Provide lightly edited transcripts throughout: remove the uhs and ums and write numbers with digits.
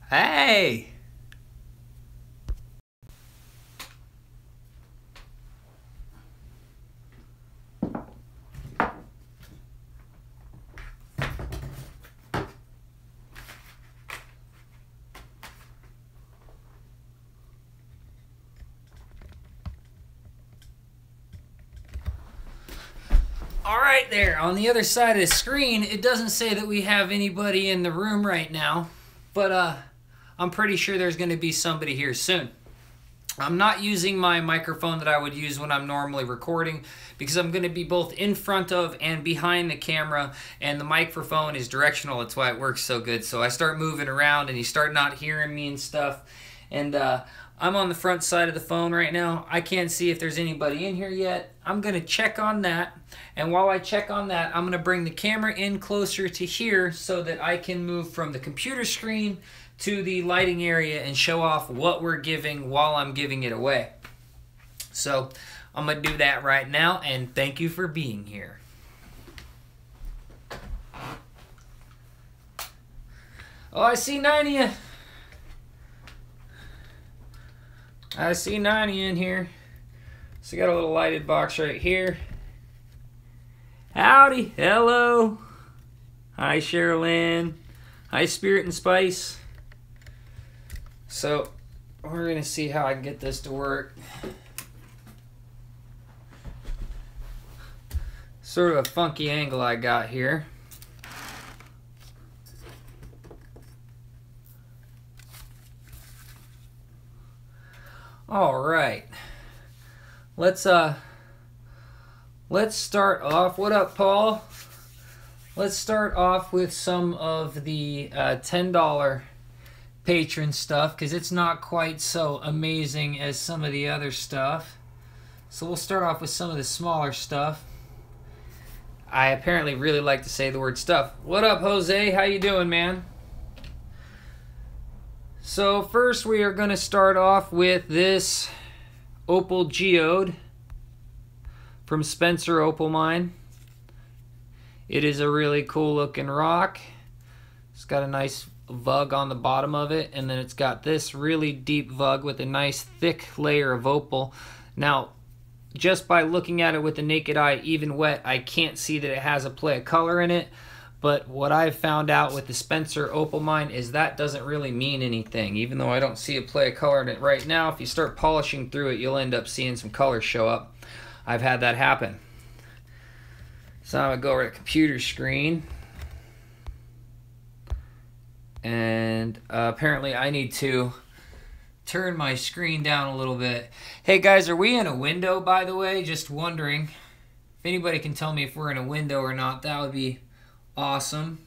Hey! All right, there on the other side of the screen, it doesn't say that we have anybody in the room right now, but I'm pretty sure there's going to be somebody here soon. I'm not using my microphone that I would use when I'm normally recording because I'm going to be both in front of and behind the camera, and the microphone is directional. That's why it works so good. So I start moving around and you start not hearing me and stuff. And I'm on the front side of the phone right now. I can't see if there's anybody in here yet. I'm going to check on that. And while I check on that, I'm going to bring the camera in closer to here so that I can move from the computer screen to the lighting area and show off what we're giving while I'm giving it away. So I'm going to do that right now, and thank you for being here. Oh, I see 9 of you. I see 9 of you in here. So I got a little lighted box right here. Howdy. Hello. Hi, Sherilyn. Hi, Spirit and Spice. So we're going to see how I can get this to work. Sort of a funky angle I got here. All right. Let's start off. What up, Paul? Let's start off with some of the $10 patron stuff, because it's not quite so amazing as some of the other stuff. So we'll start off with some of the smaller stuff. I apparently really like to say the word stuff. What up, Jose? How you doing, man? So first we are going to start off with this Opal Geode from Spencer Opal Mine. It is a really cool looking rock. It's got a nice vug on the bottom of it, and then it's got this really deep vug with a nice thick layer of opal. Now, just by looking at it with the naked eye, even wet, I can't see that it has a play of color in it. But what I've found out with the Spencer Opal Mine is that doesn't really mean anything. Even though I don't see a play of color in it right now, if you start polishing through it, you'll end up seeing some color show up. I've had that happen. So I'm going to go over to the computer screen. And apparently I need to turn my screen down a little bit. Hey guys, are we in a window, by the way? Just wondering. If anybody can tell me if we're in a window or not, that would be awesome.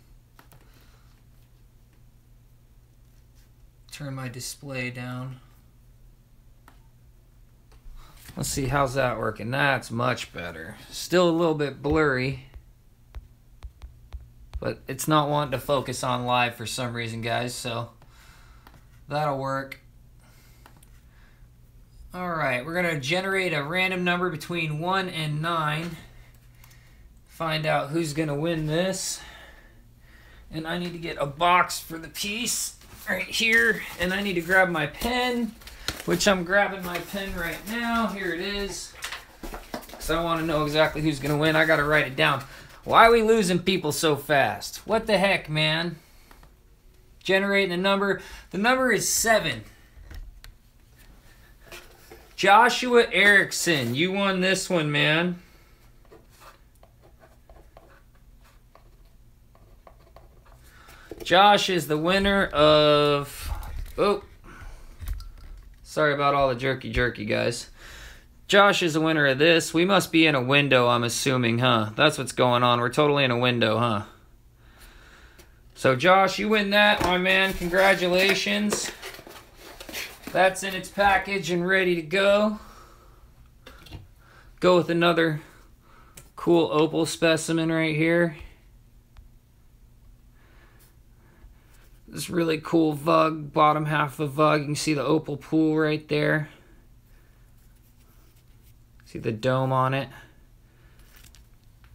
Turn my display down. Let's see, how's that working? That's much better. Still a little bit blurry, but it's not wanting to focus on live for some reason, guys, so that'll work. Alright, we're going to generate a random number between 1 and 9. Find out who's going to win this. And I need to get a box for the piece right here, and I need to grab my pen, which I'm grabbing my pen right now. Here it is. Because I want to know exactly who's going to win. I got to write it down. Why are we losing people so fast? What the heck, man? Generating a number. The number is 7. Joshua Erickson, you won this one, man. Josh is the winner of... Oh. Sorry about all the jerky, guys. Josh is the winner of this. We must be in a window, I'm assuming, huh? That's what's going on. We're totally in a window, huh? So, Josh, you win that, my man. Congratulations. That's in its package and ready to go. Go with another cool opal specimen right here. This really cool vug, bottom half of the vug. You can see the opal pool right there. See the dome on it.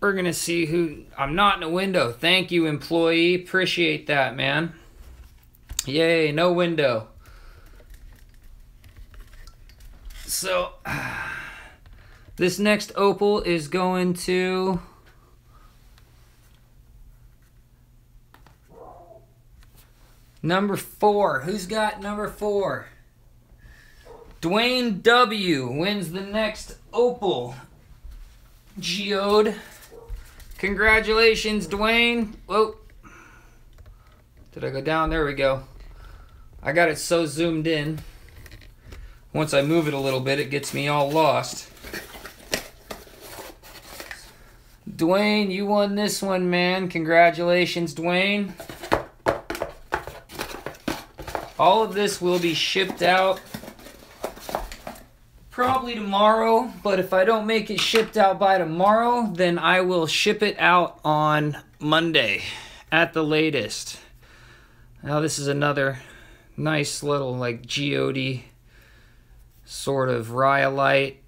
We're going to see who... I'm not in a window. Thank you, employee. Appreciate that, man. Yay, no window. So, this next opal is going to number 4. Who's got number 4? Dwayne W. wins the next Opal Geode. Congratulations, Dwayne. Whoa. Did I go down? There we go. I got it so zoomed in. Once I move it a little bit, it gets me all lost. Dwayne, you won this one, man. Congratulations, Dwayne. All of this will be shipped out probably tomorrow, but if I don't make it shipped out by tomorrow, then I will ship it out on Monday at the latest. Now this is another nice little like geode sort of rhyolite.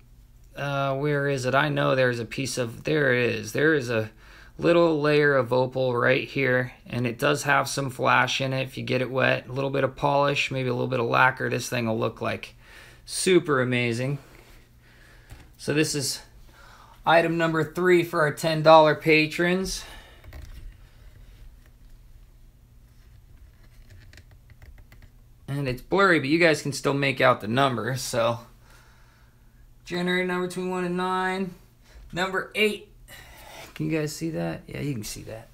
Where is it? I know there's a piece of, there it is. There is a little layer of opal right here, and it does have some flash in it if you get it wet. A little bit of polish, maybe a little bit of lacquer. This thing will look like super amazing. So this is item number 3 for our $10 patrons. And it's blurry, but you guys can still make out the number. So generator number between 1 and 9. Number 8. Can you guys see that? Yeah, you can see that.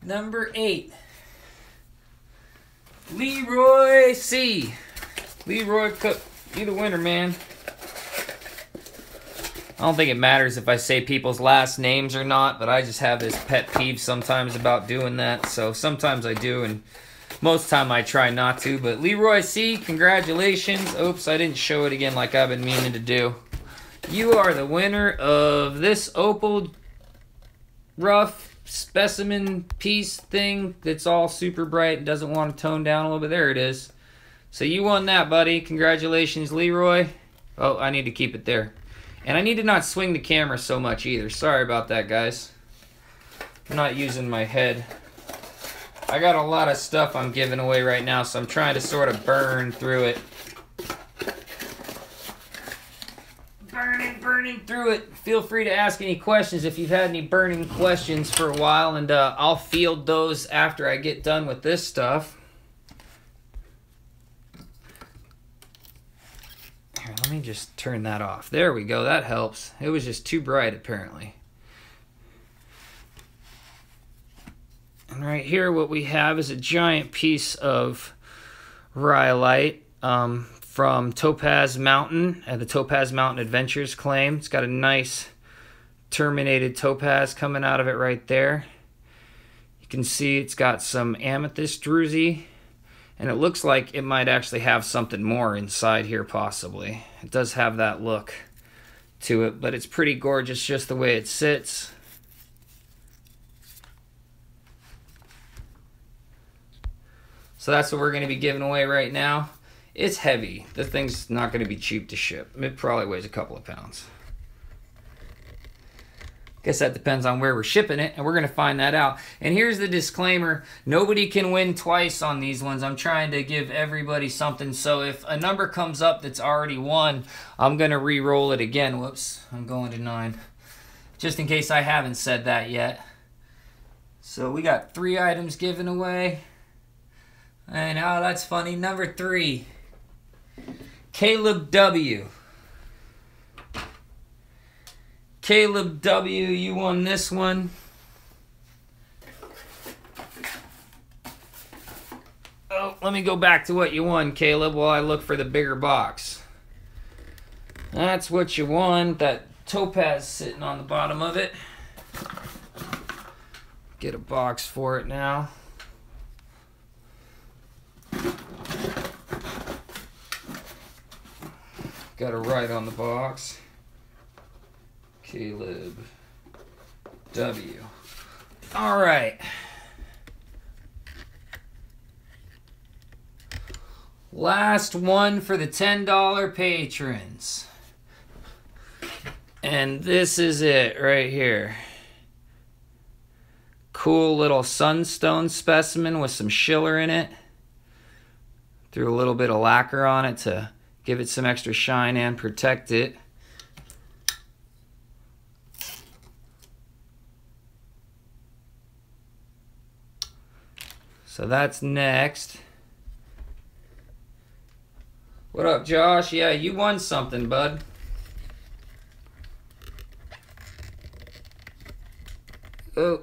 Number 8. Leroy C. Leroy Cook. You the winner, man. I don't think it matters if I say people's last names or not, but I just have this pet peeve sometimes about doing that. So sometimes I do, and most time I try not to. But Leroy C, congratulations. Oops, I didn't show it again like I've been meaning to do. You are the winner of this Opal rough specimen piece thing that's all super bright and doesn't want to tone down a little bit. There it is. So you won that, buddy. Congratulations, Leroy. Oh, I need to keep it there. And I need to not swing the camera so much either. Sorry about that, guys. I'm not using my head. I got a lot of stuff I'm giving away right now, so I'm trying to sort of burn through it. Burning through it. Feel free to ask any questions if you've had any burning questions for a while, and I'll field those after I get done with this stuff. Here, let me just turn that off. There we go. That helps. It was just too bright, apparently. And right here, what we have is a giant piece of rhyolite from Topaz Mountain, the Topaz Mountain Adventures claim. It's got a nice terminated topaz coming out of it right there. You can see it's got some amethyst druzy, and it looks like it might actually have something more inside here possibly. It does have that look to it, but it's pretty gorgeous just the way it sits. So that's what we're going to be giving away right now. It's heavy. This thing's not going to be cheap to ship. It probably weighs a couple of pounds. Guess that depends on where we're shipping it, and we're going to find that out. And here's the disclaimer. Nobody can win twice on these ones. I'm trying to give everybody something. So if a number comes up that's already won, I'm going to re-roll it again. Whoops, I'm going to 9. Just in case I haven't said that yet. So we got 3 items given away. And oh, that's funny. Number 3. Caleb W. Caleb W, you won this one. Oh, let me go back to what you won, Caleb, while I look for the bigger box. That's what you won. That topaz sitting on the bottom of it. Get a box for it now. Got a write on the box. Caleb W. All right. Last one for the $10 patrons. And this is it right here. cool little Sunstone Specimen with some schiller in it. Threw a little bit of lacquer on it to give it some extra shine and protect it. So that's next. What up, Josh? Yeah, you won something, bud. Oh.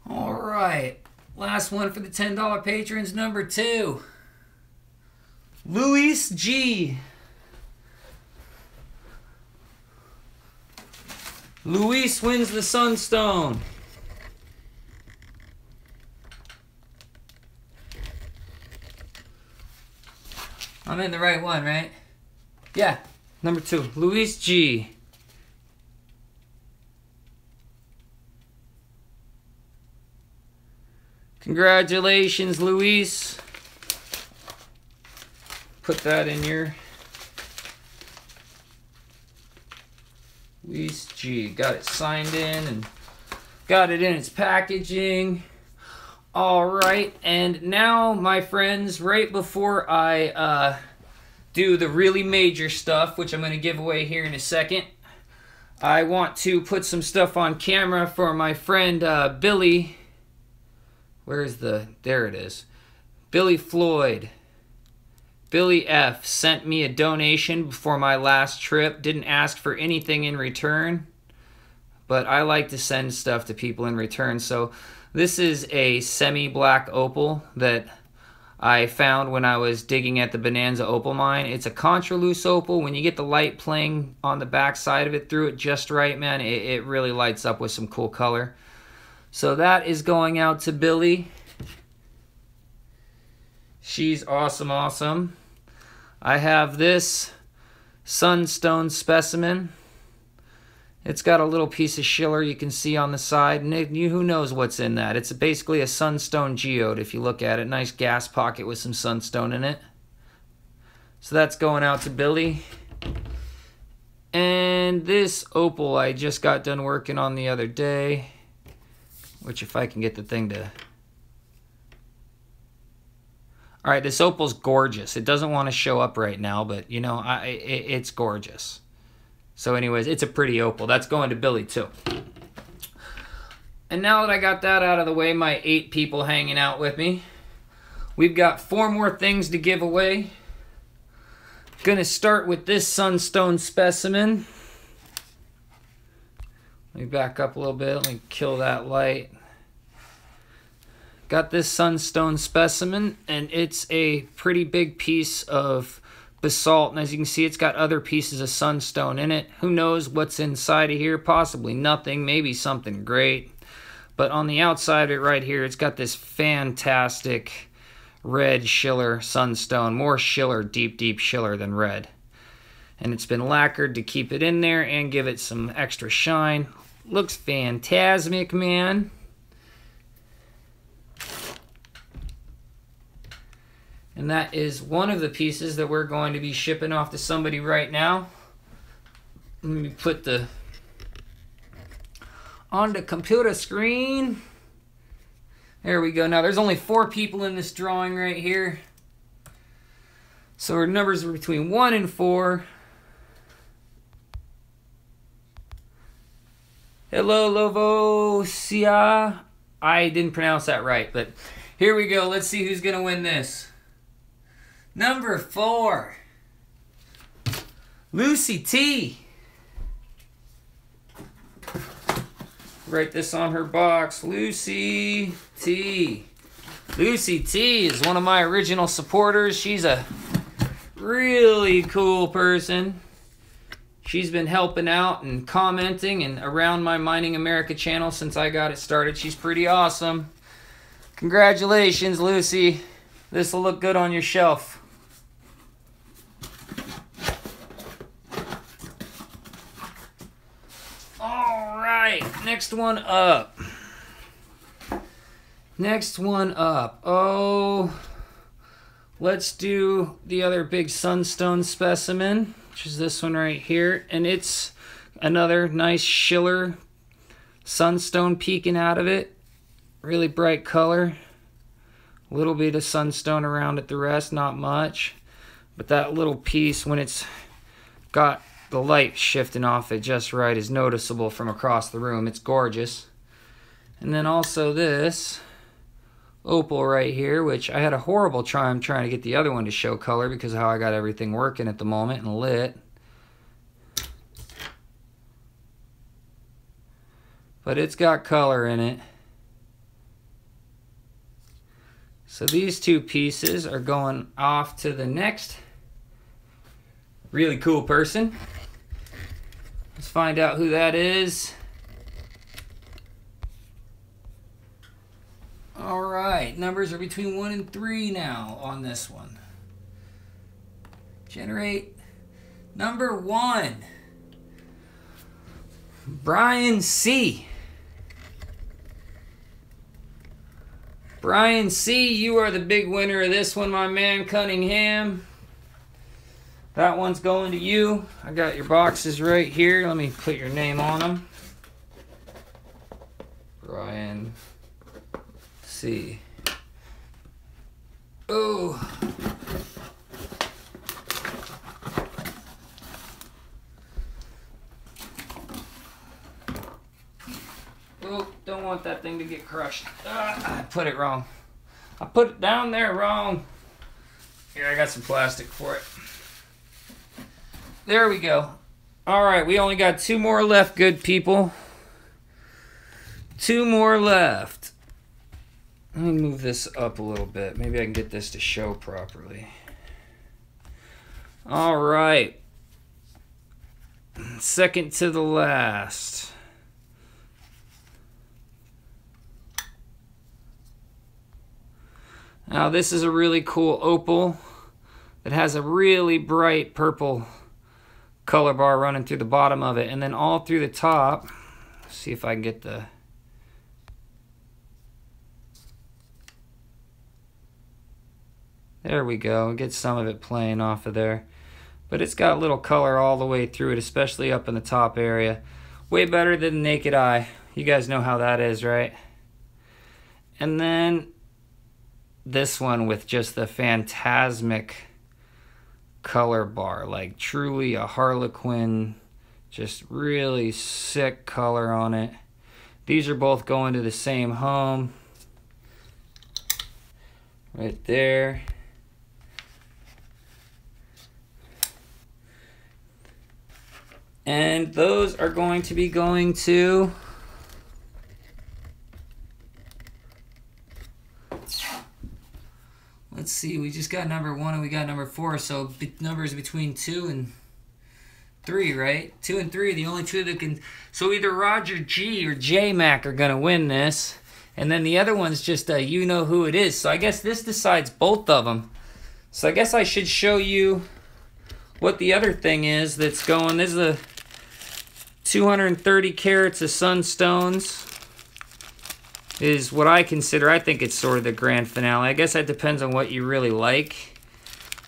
All right. Last one for the $10 patrons, number 2. Luis G. Luis wins the Sunstone. I'm in the right one, right? Yeah, number 2, Luis G. Congratulations, Luis. Put that in your... Luis G. Got it signed in and got it in its packaging. All right, and now, my friends, right before I do the really major stuff, which I'm going to give away here in a second, I want to put some stuff on camera for my friend Billy. Where's the... There it is. Billy Floyd. Billy F. sent me a donation before my last trip. Didn't ask for anything in return, but I like to send stuff to people in return. So this is a semi-black opal that I found when I was digging at the Bonanza opal mine. It's a contraloose opal. When you get the light playing on the back side of it through it just right, man, it really lights up with some cool color. So that is going out to Billy. She's awesome, awesome. I have this Sunstone Specimen. It's got a little piece of schiller you can see on the side. Who knows what's in that? It's basically a Sunstone Geode if you look at it. Nice gas pocket with some sunstone in it. So that's going out to Billy. And this opal I just got done working on the other day. Which, if I can get the thing to... Alright, this opal's gorgeous. It doesn't want to show up right now, but, you know, it's gorgeous. So anyways, it's a pretty opal. That's going to Billy too. And now that I got that out of the way, my 8 people hanging out with me, we've got 4 more things to give away. Gonna start with this Sunstone Specimen. Let me back up a little bit. Let me kill that light. Got this Sunstone Specimen, and it's a pretty big piece of basalt, and as you can see, it's got other pieces of sunstone in it. Who knows what's inside of here? Possibly nothing, maybe something great. But on the outside of it right here, it's got this fantastic red schiller sunstone. More schiller, deep, deep schiller than red. And it's been lacquered to keep it in there and give it some extra shine. Looks phantasmic, man. And that is one of the pieces that we're going to be shipping off to somebody right now. Let me put the on the computer screen. There we go. Now there's only 4 people in this drawing right here. So our numbers are between 1 and 4. Hello, Lovosia. I didn't pronounce that right, but here we go. Let's see who's going to win this. Number 4, Lucy T. Write this on her box. Lucy T. Lucy T is one of my original supporters. She's a really cool person. She's been helping out and commenting and around my Mining America channel since I got it started. She's pretty awesome. Congratulations, Lucy. This will look good on your shelf. Next one up. Next one up. Oh, let's do the other big Sunstone Specimen. which is this one right here, and it's another nice Schiller sunstone peeking out of it. Really bright color. A little bit of sunstone around it, the rest not much. But that little piece, when it's got the light shifting off it just right, is noticeable from across the room. It's gorgeous. And then also this opal right here, which I had a horrible time trying to get the other one to show color because of how I got everything working at the moment and lit. But it's got color in it. So these two pieces are going off to the next really cool person. Let's find out who that is. All right, numbers are between 1 and 3 now on this one. Generate number 1. Brian C. Brian C., you are the big winner of this one, my man, Cunningham. That one's going to you. I got your boxes right here. Let me put your name on them. Brian C. Oh. Oh, don't want that thing to get crushed. I put it wrong. I put it down there wrong. Here, I got some plastic for it. There we go. All right, we only got 2 more left, good people. 2 more left. Let me move this up a little bit. Maybe I can get this to show properly. All right. Second to the last. Now this is a really cool opal that has a really bright purple color bar running through the bottom of it, and then all through the top. Let's see if I can get the... There we go. Get some of it playing off of there. But it's got little color all the way through it, especially up in the top area. Way better than the naked eye. You guys know how that is, right? And then this one with just the phantasmic color bar, like truly a harlequin, just really sick color on it. These are both going to the same home right there. And those are going to be going to let's see, we just got number 1 and we got number 4, so numbers between 2 and 3, right? 2 and 3 are the only 2 that can... So either Roger G or J Mac are going to win this, and then the other one's just you know who it is. So I guess this decides both of them. So I guess I should show you what the other thing is that's going. This is a 230 carats of Sunstones. Is what I consider, I think it's sort of the grand finale. I guess that depends on what you really like.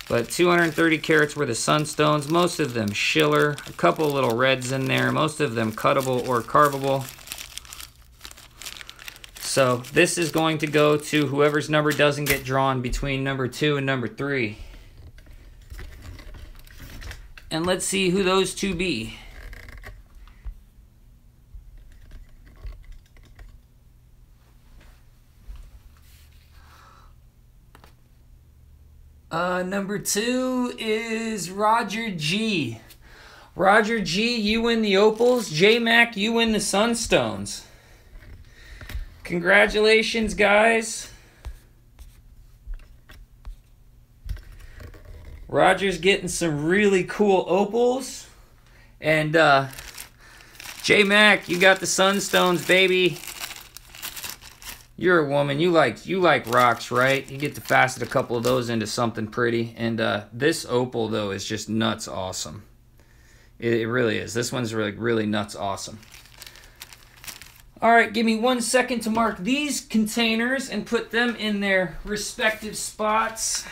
But 230 carats worth of Sunstones, most of them Schiller, a couple little reds in there, most of them cuttable or carvable. So this is going to go to whoever's number doesn't get drawn between number 2 and number 3. And let's see who those 2 be. Number 2 is Roger G. Roger G, you win the Opals. J Mac, you win the Sunstones. Congratulations, guys. Roger's getting some really cool Opals. And J Mac, you got the Sunstones, baby. You're a woman. You like rocks, right? You get to facet a couple of those into something pretty. And this opal, though, is just nuts awesome. It really is. This one's really nuts awesome. All right, give me 1 second to mark these containers and put them in their respective spots.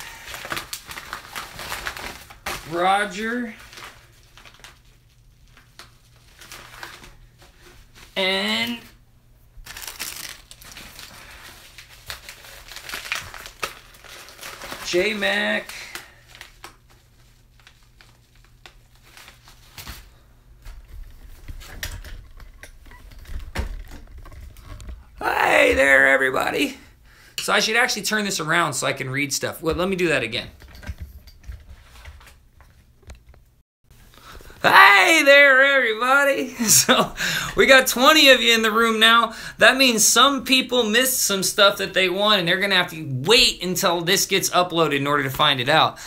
Roger J-Mac. Hey there, everybody. So I should actually turn this around so I can read stuff. Well, let me do that again. Hey there, everybody. So we got 20 of you in the room now. That means some people missed some stuff that they won, and they're going to have to wait until this gets uploaded in order to find it out.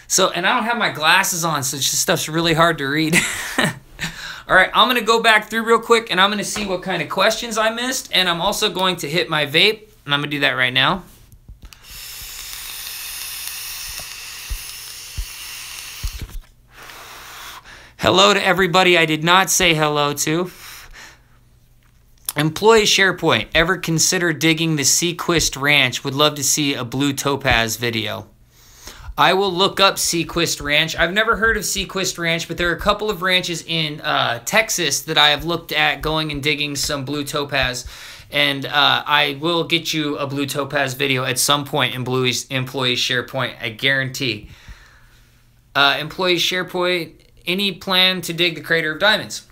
So, and I don't have my glasses on, so this stuff's really hard to read. All right, I'm going to go back through real quick, and I'm going to see what kind of questions I missed, and I'm also going to hit my vape, and I'm going to do that right now. Hello to everybody I did not say hello to. Employee SharePoint, ever consider digging the Sequist Ranch? Would love to see a blue topaz video. I will look up Sequist Ranch. I've never heard of Sequist Ranch, but there are a couple of ranches in Texas that I have looked at going and digging some blue topaz. And I will get you a blue topaz video at some point in Employee SharePoint, I guarantee. Employee SharePoint, any plan to dig the Crater of Diamonds?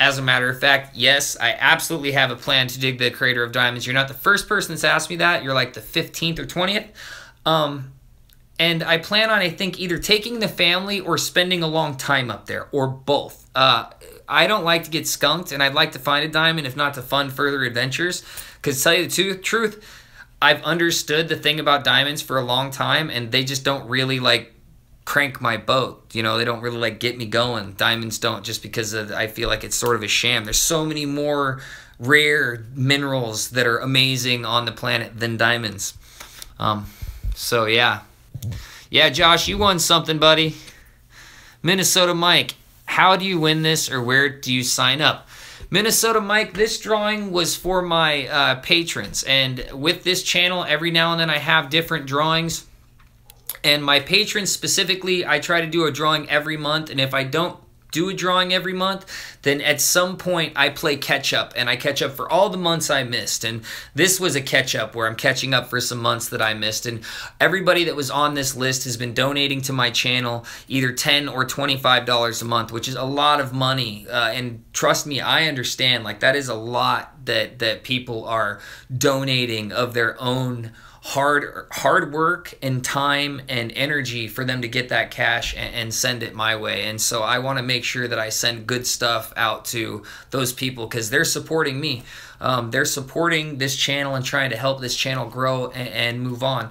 As a matter of fact, yes, I absolutely have a plan to dig the Crater of Diamonds. You're not the first person that's asked me that. You're like the 15th or 20th. And I plan on, I think, either taking the family or spending a long time up there, or both. I don't like to get skunked, and I'd like to find a diamond, if not to fund further adventures. Because to tell you the truth, I've understood the thing about diamonds for a long time, and they just don't really, like, crank my boat. You know, they don't really, like, get me going. Diamonds don't, just because I feel like it's sort of a sham. There's so many more rare minerals that are amazing on the planet than diamonds. So, yeah. Yeah, Josh, you won something, buddy. Minnesota Mike, how do you win this, or where do you sign up? Minnesota Mike, this drawing was for my patrons. And with this channel, every now and then I have different drawings. And my patrons specifically, I try to do a drawing every month. And if I don't do a drawing every month, then at some point I play catch up. And I catch up for all the months I missed. And this was a catch up where I'm catching up for some months that I missed. And everybody that was on this list has been donating to my channel either $10 or $25 a month, which is a lot of money. And trust me, I understand. Like, that is a lot that people are donating of their own hard work and time and energy for them to get that cash and send it my way. And so I want to make sure that I send good stuff out to those people, because they're supporting me. They're supporting this channel and trying to help this channel grow and move on.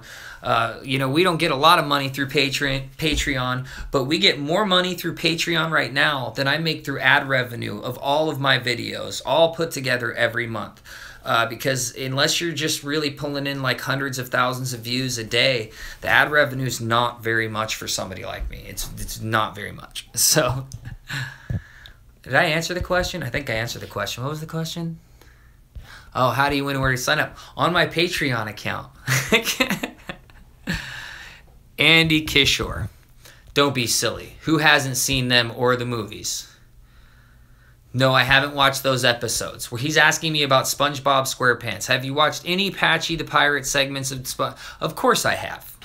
You know, we don't get a lot of money through Patreon, but we get more money through Patreon right now than I make through ad revenue of all of my videos, all put together every month. Because unless you're just really pulling in like hundreds of thousands of views a day, the ad revenue is not very much for somebody like me. It's not very much. So, did I answer the question? I think I answered the question. What was the question? Oh, how do you win and where to sign up? On my Patreon account. Andy Kishore. Don't be silly. Who hasn't seen them or the movies? No, I haven't watched those episodes. Where he's asking me about SpongeBob SquarePants. Have you watched any Patchy the Pirate segments of SpongeBob? Of course I have.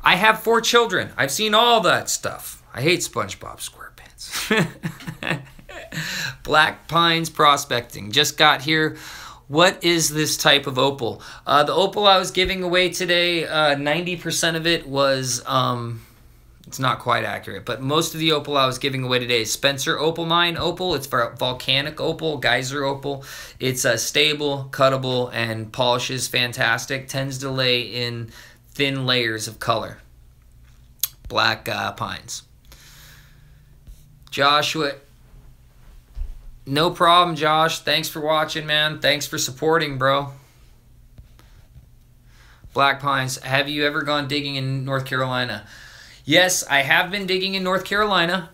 I have 4 children. I've seen all that stuff. I hate SpongeBob SquarePants. Black Pines Prospecting. Just got here. What is this type of opal? The opal I was giving away today, 90% of it was... it's not quite accurate, but most of the opal I was giving away today is Spencer Opal Mine opal. It's for volcanic opal, geyser opal. It's stable, cuttable, and polishes fantastic. Tends to lay in thin layers of color. Black pines. Joshua, no problem, Josh. Thanks for watching, man. Thanks for supporting, bro. Black pines. Have you ever gone digging in North Carolina? Yes, I have been digging in North Carolina.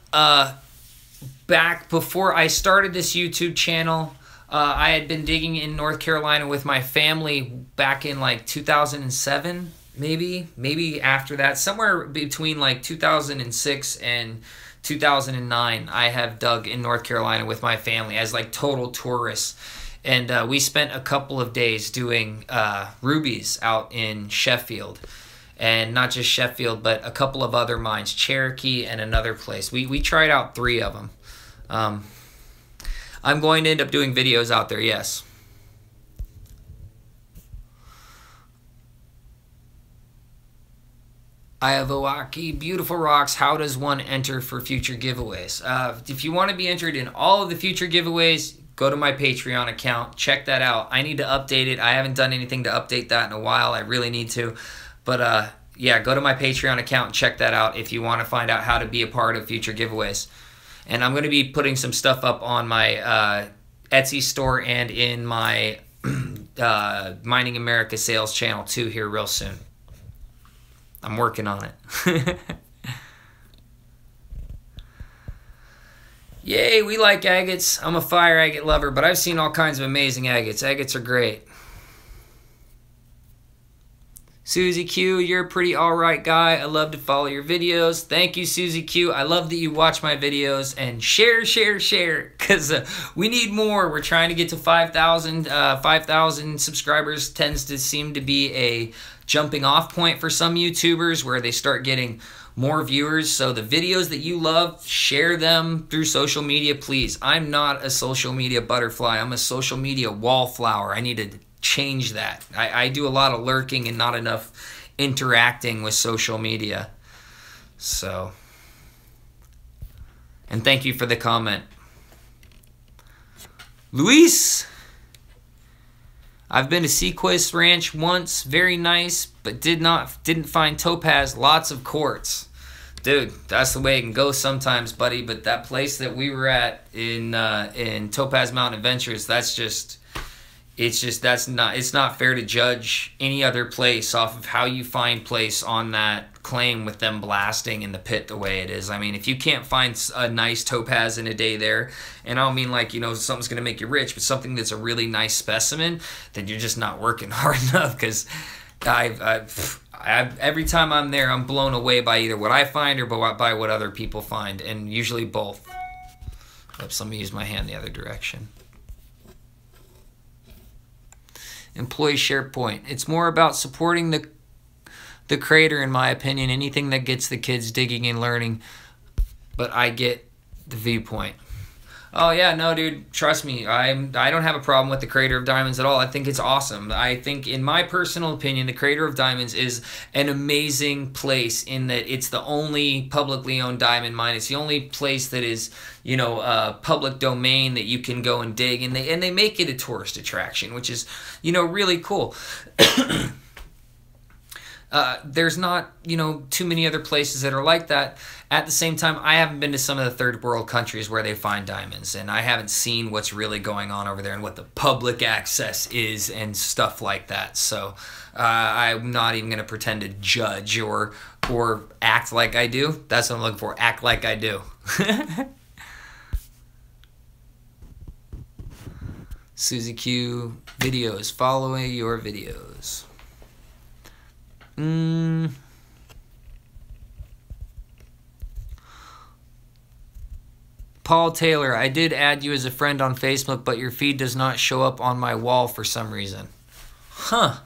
Back before I started this YouTube channel, I had been digging in North Carolina with my family back in like 2007, maybe after that. Somewhere between like 2006 and 2009, I have dug in North Carolina with my family as like total tourists. And we spent a couple of days doing rubies out in Sheffield. and not just Sheffield, but a couple of other mines, Cherokee and another place. We tried out 3 of them. I'm going to end up doing videos out there, yes. I have Owaki, beautiful rocks. How does one enter for future giveaways? If you want to be entered in all of the future giveaways, go to my Patreon account. Check that out. I need to update it. I haven't done anything to update that in a while. I really need to. But yeah, go to my Patreon account and check that out if you want to find out how to be a part of future giveaways. And I'm going to be putting some stuff up on my Etsy store and in my Mining America sales channel too here real soon. I'm working on it. Yay, we like agates. I'm a fire agate lover, but I've seen all kinds of amazing agates. Agates are great. Susie Q, you're a pretty alright guy. I love to follow your videos. Thank you, Susie Q. I love that you watch my videos and share, because we need more. We're trying to get to 5,000. 5,000 subscribers tends to seem to be a jumping off point for some YouTubers where they start getting more viewers. So the videos that you love, share them through social media, please. I'm not a social media butterfly. I'm a social media wallflower. I need to change that. I do a lot of lurking and not enough interacting with social media. So, and thank you for the comment. Luis, I've been to Sequest Ranch once, very nice, but didn't find topaz, lots of quartz. Dude, that's the way it can go sometimes, buddy, but that place that we were at in Topaz Mountain Adventures, it's not fair to judge any other place off of how you find place on that claim with them blasting in the pit the way it is. I mean, if you can't find a nice topaz in a day there, and I don't mean like, you know, something's going to make you rich, but something that's a really nice specimen, then you're just not working hard enough, because every time I'm there, I'm blown away by either what I find or by what other people find, and usually both. Oops, let me use my hand the other direction. Employee SharePoint. It's more about supporting the creator, in my opinion. Anything that gets the kids digging and learning. But I get the viewpoint. Oh yeah, no, dude. Trust me, I don't have a problem with the creator of diamonds at all. I think it's awesome. I think, in my personal opinion, the creator of diamonds is an amazing place in that it's the only publicly owned diamond mine. It's the only place that is, you know, public domain that you can go and dig, and they make it a tourist attraction, which is, you know, really cool. There's not, you know, too many other places that are like that. At the same time, I haven't been to some of the third world countries where they find diamonds, and I haven't seen what's really going on over there and what the public access is and stuff like that. So I'm not even going to pretend to judge or act like I do. That's what I'm looking for. Act like I do. Susie Q videos. Following your videos. Paul Taylor, I did add you as a friend on Facebook, but your feed does not show up on my wall for some reason. Huh.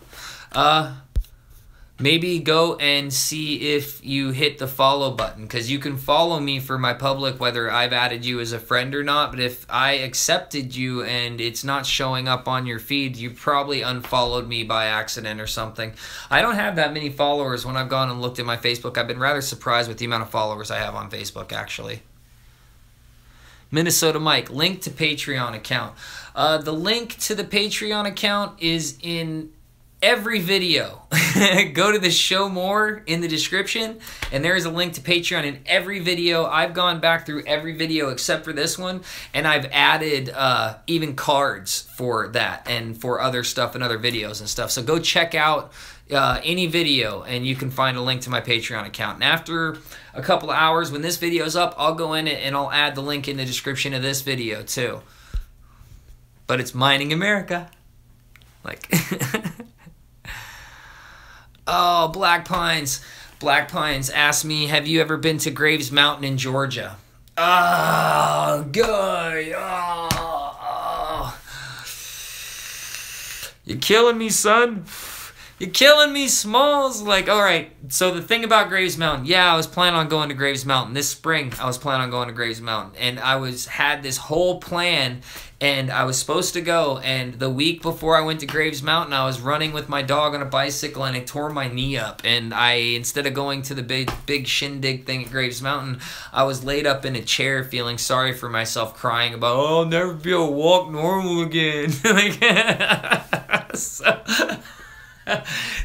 Maybe go and see if you hit the follow button, because you can follow me for my public whether I've added you as a friend or not, but if I accepted you and it's not showing up on your feed, you probably unfollowed me by accident or something. I don't have that many followers. When I've gone and looked at my Facebook, I've been rather surprised with the amount of followers I have on Facebook, actually. Minnesota Mike, link to Patreon account. The link to the Patreon account is in every video. Go to the show more in the description, and there is a link to Patreon in every video. I've gone back through every video except for this one, and I've added even cards for that and for other stuff and other videos and stuff. So go check out any video, and you can find a link to my Patreon account. And after a couple of hours, when this video's up, I'll go in it and I'll add the link in the description of this video too. But it's Mining America. Like... Oh, Black Pines. Black Pines asked me, have you ever been to Graves Mountain in Georgia? Oh, good. Oh. You're killing me, son. You're killing me, Smalls. Like, all right. So the thing about Graves Mountain, yeah, I was planning on going to Graves Mountain this spring. I was planning on going to Graves Mountain, and I had this whole plan, and I was supposed to go. And the week before I went to Graves Mountain, I was running with my dog on a bicycle, and I tore my knee up. And instead of going to the big shindig thing at Graves Mountain, I was laid up in a chair, feeling sorry for myself, crying about, oh, I'll never be able to walk normal again. Like, so.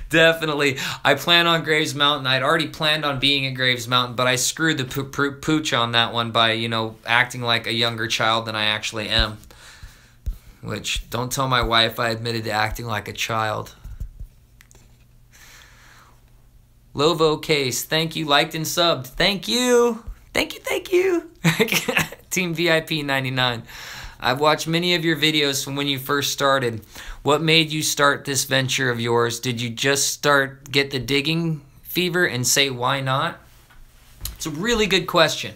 Definitely. I plan on Graves Mountain. I'd already planned on being at Graves Mountain, but I screwed the pooch on that one by, you know, acting like a younger child than I actually am. Which, don't tell my wife I admitted to acting like a child. Lovo Case, thank you, liked and subbed. Thank you. Thank you, thank you. Team VIP 99. I've watched many of your videos from when you first started. What made you start this venture of yours? Did you just get the digging fever and say why not? It's a really good question.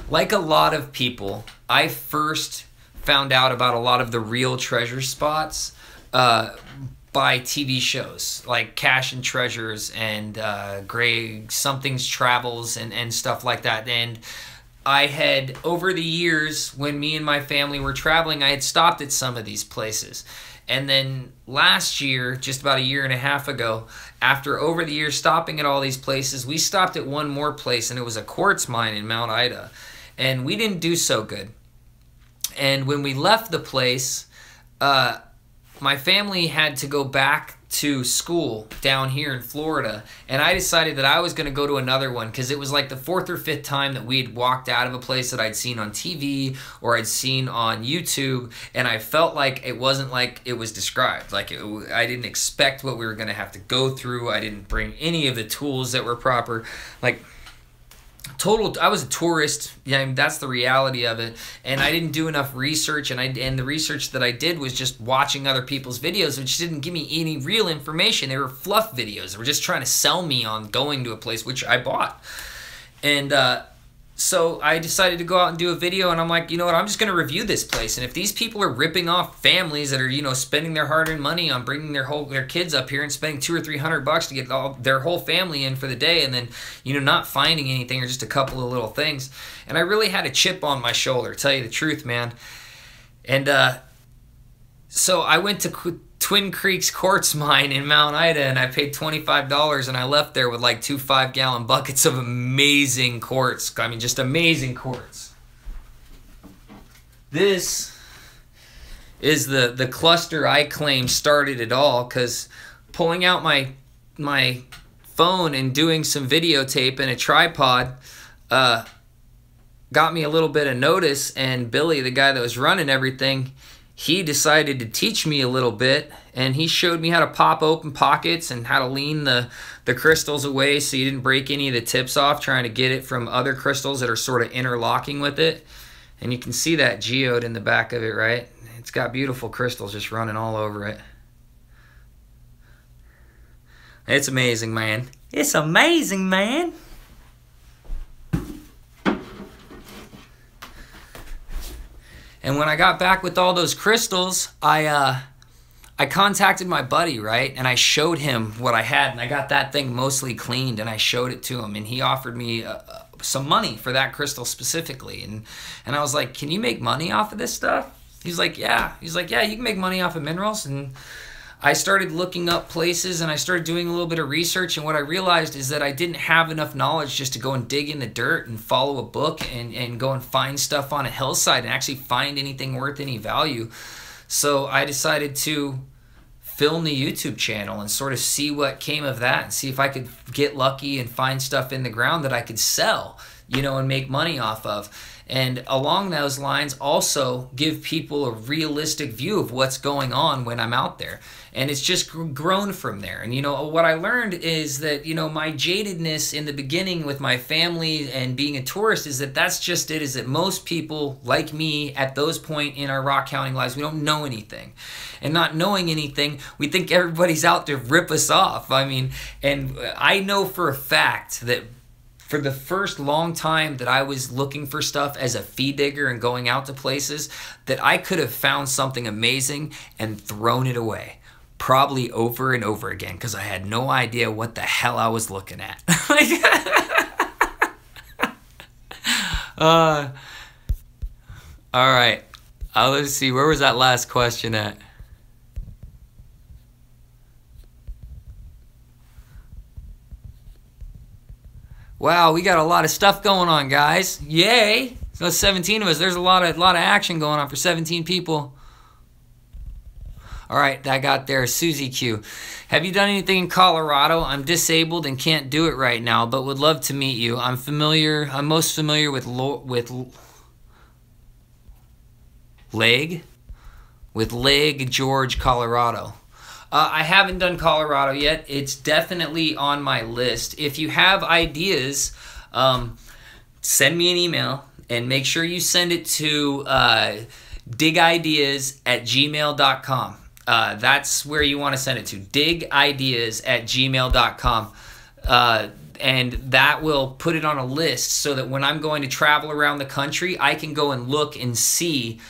Like a lot of people, I first found out about a lot of the real treasure spots by TV shows like Cash and Treasures and Greg Something's Travels and stuff like that. And I had, over the years, when me and my family were traveling, I had stopped at some of these places. And then last year, just about a year and a half ago, after over the years stopping at all these places, we stopped at one more place, and it was a quartz mine in Mount Ida. And we didn't do so good. And when we left the place, my family had to go back to school down here in Florida, and I decided that I was going to go to another one because it was like the 4th or 5th time that we'd walked out of a place that I'd seen on TV or I'd seen on YouTube, and I felt like it wasn't like it was described. Like I didn't expect what we were going to have to go through. I didn't bring any of the tools that were proper. Like, I was a tourist. Yeah, I mean, that's the reality of it. And I didn't do enough research, and the research that I did was just watching other people's videos, which didn't give me any real information. They were fluff videos. They were just trying to sell me on going to a place, which I bought. And so I decided to go out and do a video, and I'm like, you know what, I'm just going to review this place. And if these people are ripping off families that are, you know, spending their hard-earned money on bringing their kids up here and spending $200 or $300 to get their whole family in for the day, and then, you know, not finding anything or just a couple of little things. And I really had a chip on my shoulder, tell you the truth, man. And so I went to Twin Creeks Quartz Mine in Mount Ida, and I paid $25, and I left there with like 2 5-gallon buckets of amazing quartz. I mean, just amazing quartz. This is the cluster I claim started it all, because pulling out my phone and doing some videotape in a tripod got me a little bit of notice, and Billy, the guy that was running everything, he decided to teach me a little bit, and he showed me how to pop open pockets and how to lean the crystals away so you didn't break any of the tips off trying to get it from other crystals that are sort of interlocking with it. And you can see that geode in the back of it, right? It's got beautiful crystals just running all over it. It's amazing, man. It's amazing, man. And when I got back with all those crystals, I contacted my buddy, right? And I showed him what I had, and I got that thing mostly cleaned, and I showed it to him, and he offered me some money for that crystal specifically. And I was like, can you make money off of this stuff? He's like, yeah. He's like, yeah, you can make money off of minerals. And I started looking up places, and I started doing a little bit of research, and what I realized is that I didn't have enough knowledge just to go and dig in the dirt and follow a book and go and find stuff on a hillside and actually find anything worth any value. So I decided to film the YouTube channel and sort of see what came of that and see if I could get lucky and find stuff in the ground that I could sell, you know, and make money off of. And along those lines, also give people a realistic view of what's going on when I'm out there. And it's just grown from there. And, you know, what I learned is that, you know, my jadedness in the beginning with my family and being a tourist is that that's just it, is that most people like me at those point in our rock counting lives, we don't know anything. And not knowing anything, we think everybody's out to rip us off. I mean, and I know for a fact that for the first long time that I was looking for stuff as a fee digger and going out to places, that I could have found something amazing and thrown it away. Probably over and over again, because I had no idea what the hell I was looking at. All right. Let's see. Where was that last question at? Wow, we got a lot of stuff going on, guys. Yay! So 17 of us. There's a lot of action going on for 17 people. All right, that got there. Susie Q. Have you done anything in Colorado? I'm disabled and can't do it right now, but would love to meet you. I'm most familiar with Lake George, Colorado. I haven't done Colorado yet. It's definitely on my list. If you have ideas, send me an email, and make sure you send it to digideas@gmail.com. That's where you want to send it to, digideas@gmail.com. And that will put it on a list so that when I'm going to travel around the country, I can go and look and see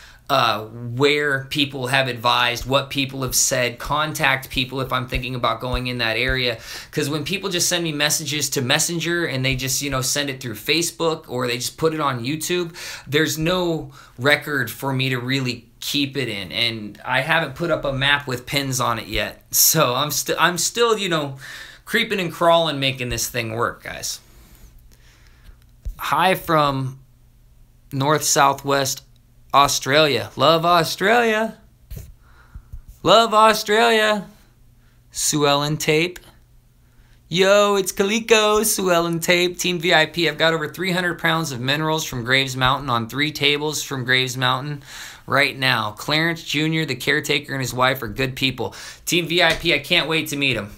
where people have advised, what people have said, contact people if I'm thinking about going in that area. Because when people just send me messages to Messenger and they just, send it through Facebook or they just put it on YouTube, there's no record for me to really keep it in. And I haven't put up a map with pins on it yet. So I'm still, creeping and crawling making this thing work, guys. Hi from North-Southwest Australia. Love Australia. Love Australia. Sue Ellen Tape. Yo, it's Kaliko. Sue Ellen Tape. Team VIP. I've got over 300 pounds of minerals from Graves Mountain on 3 tables from Graves Mountain right now. Clarence Jr., the caretaker, and his wife are good people. Team VIP, I can't wait to meet them.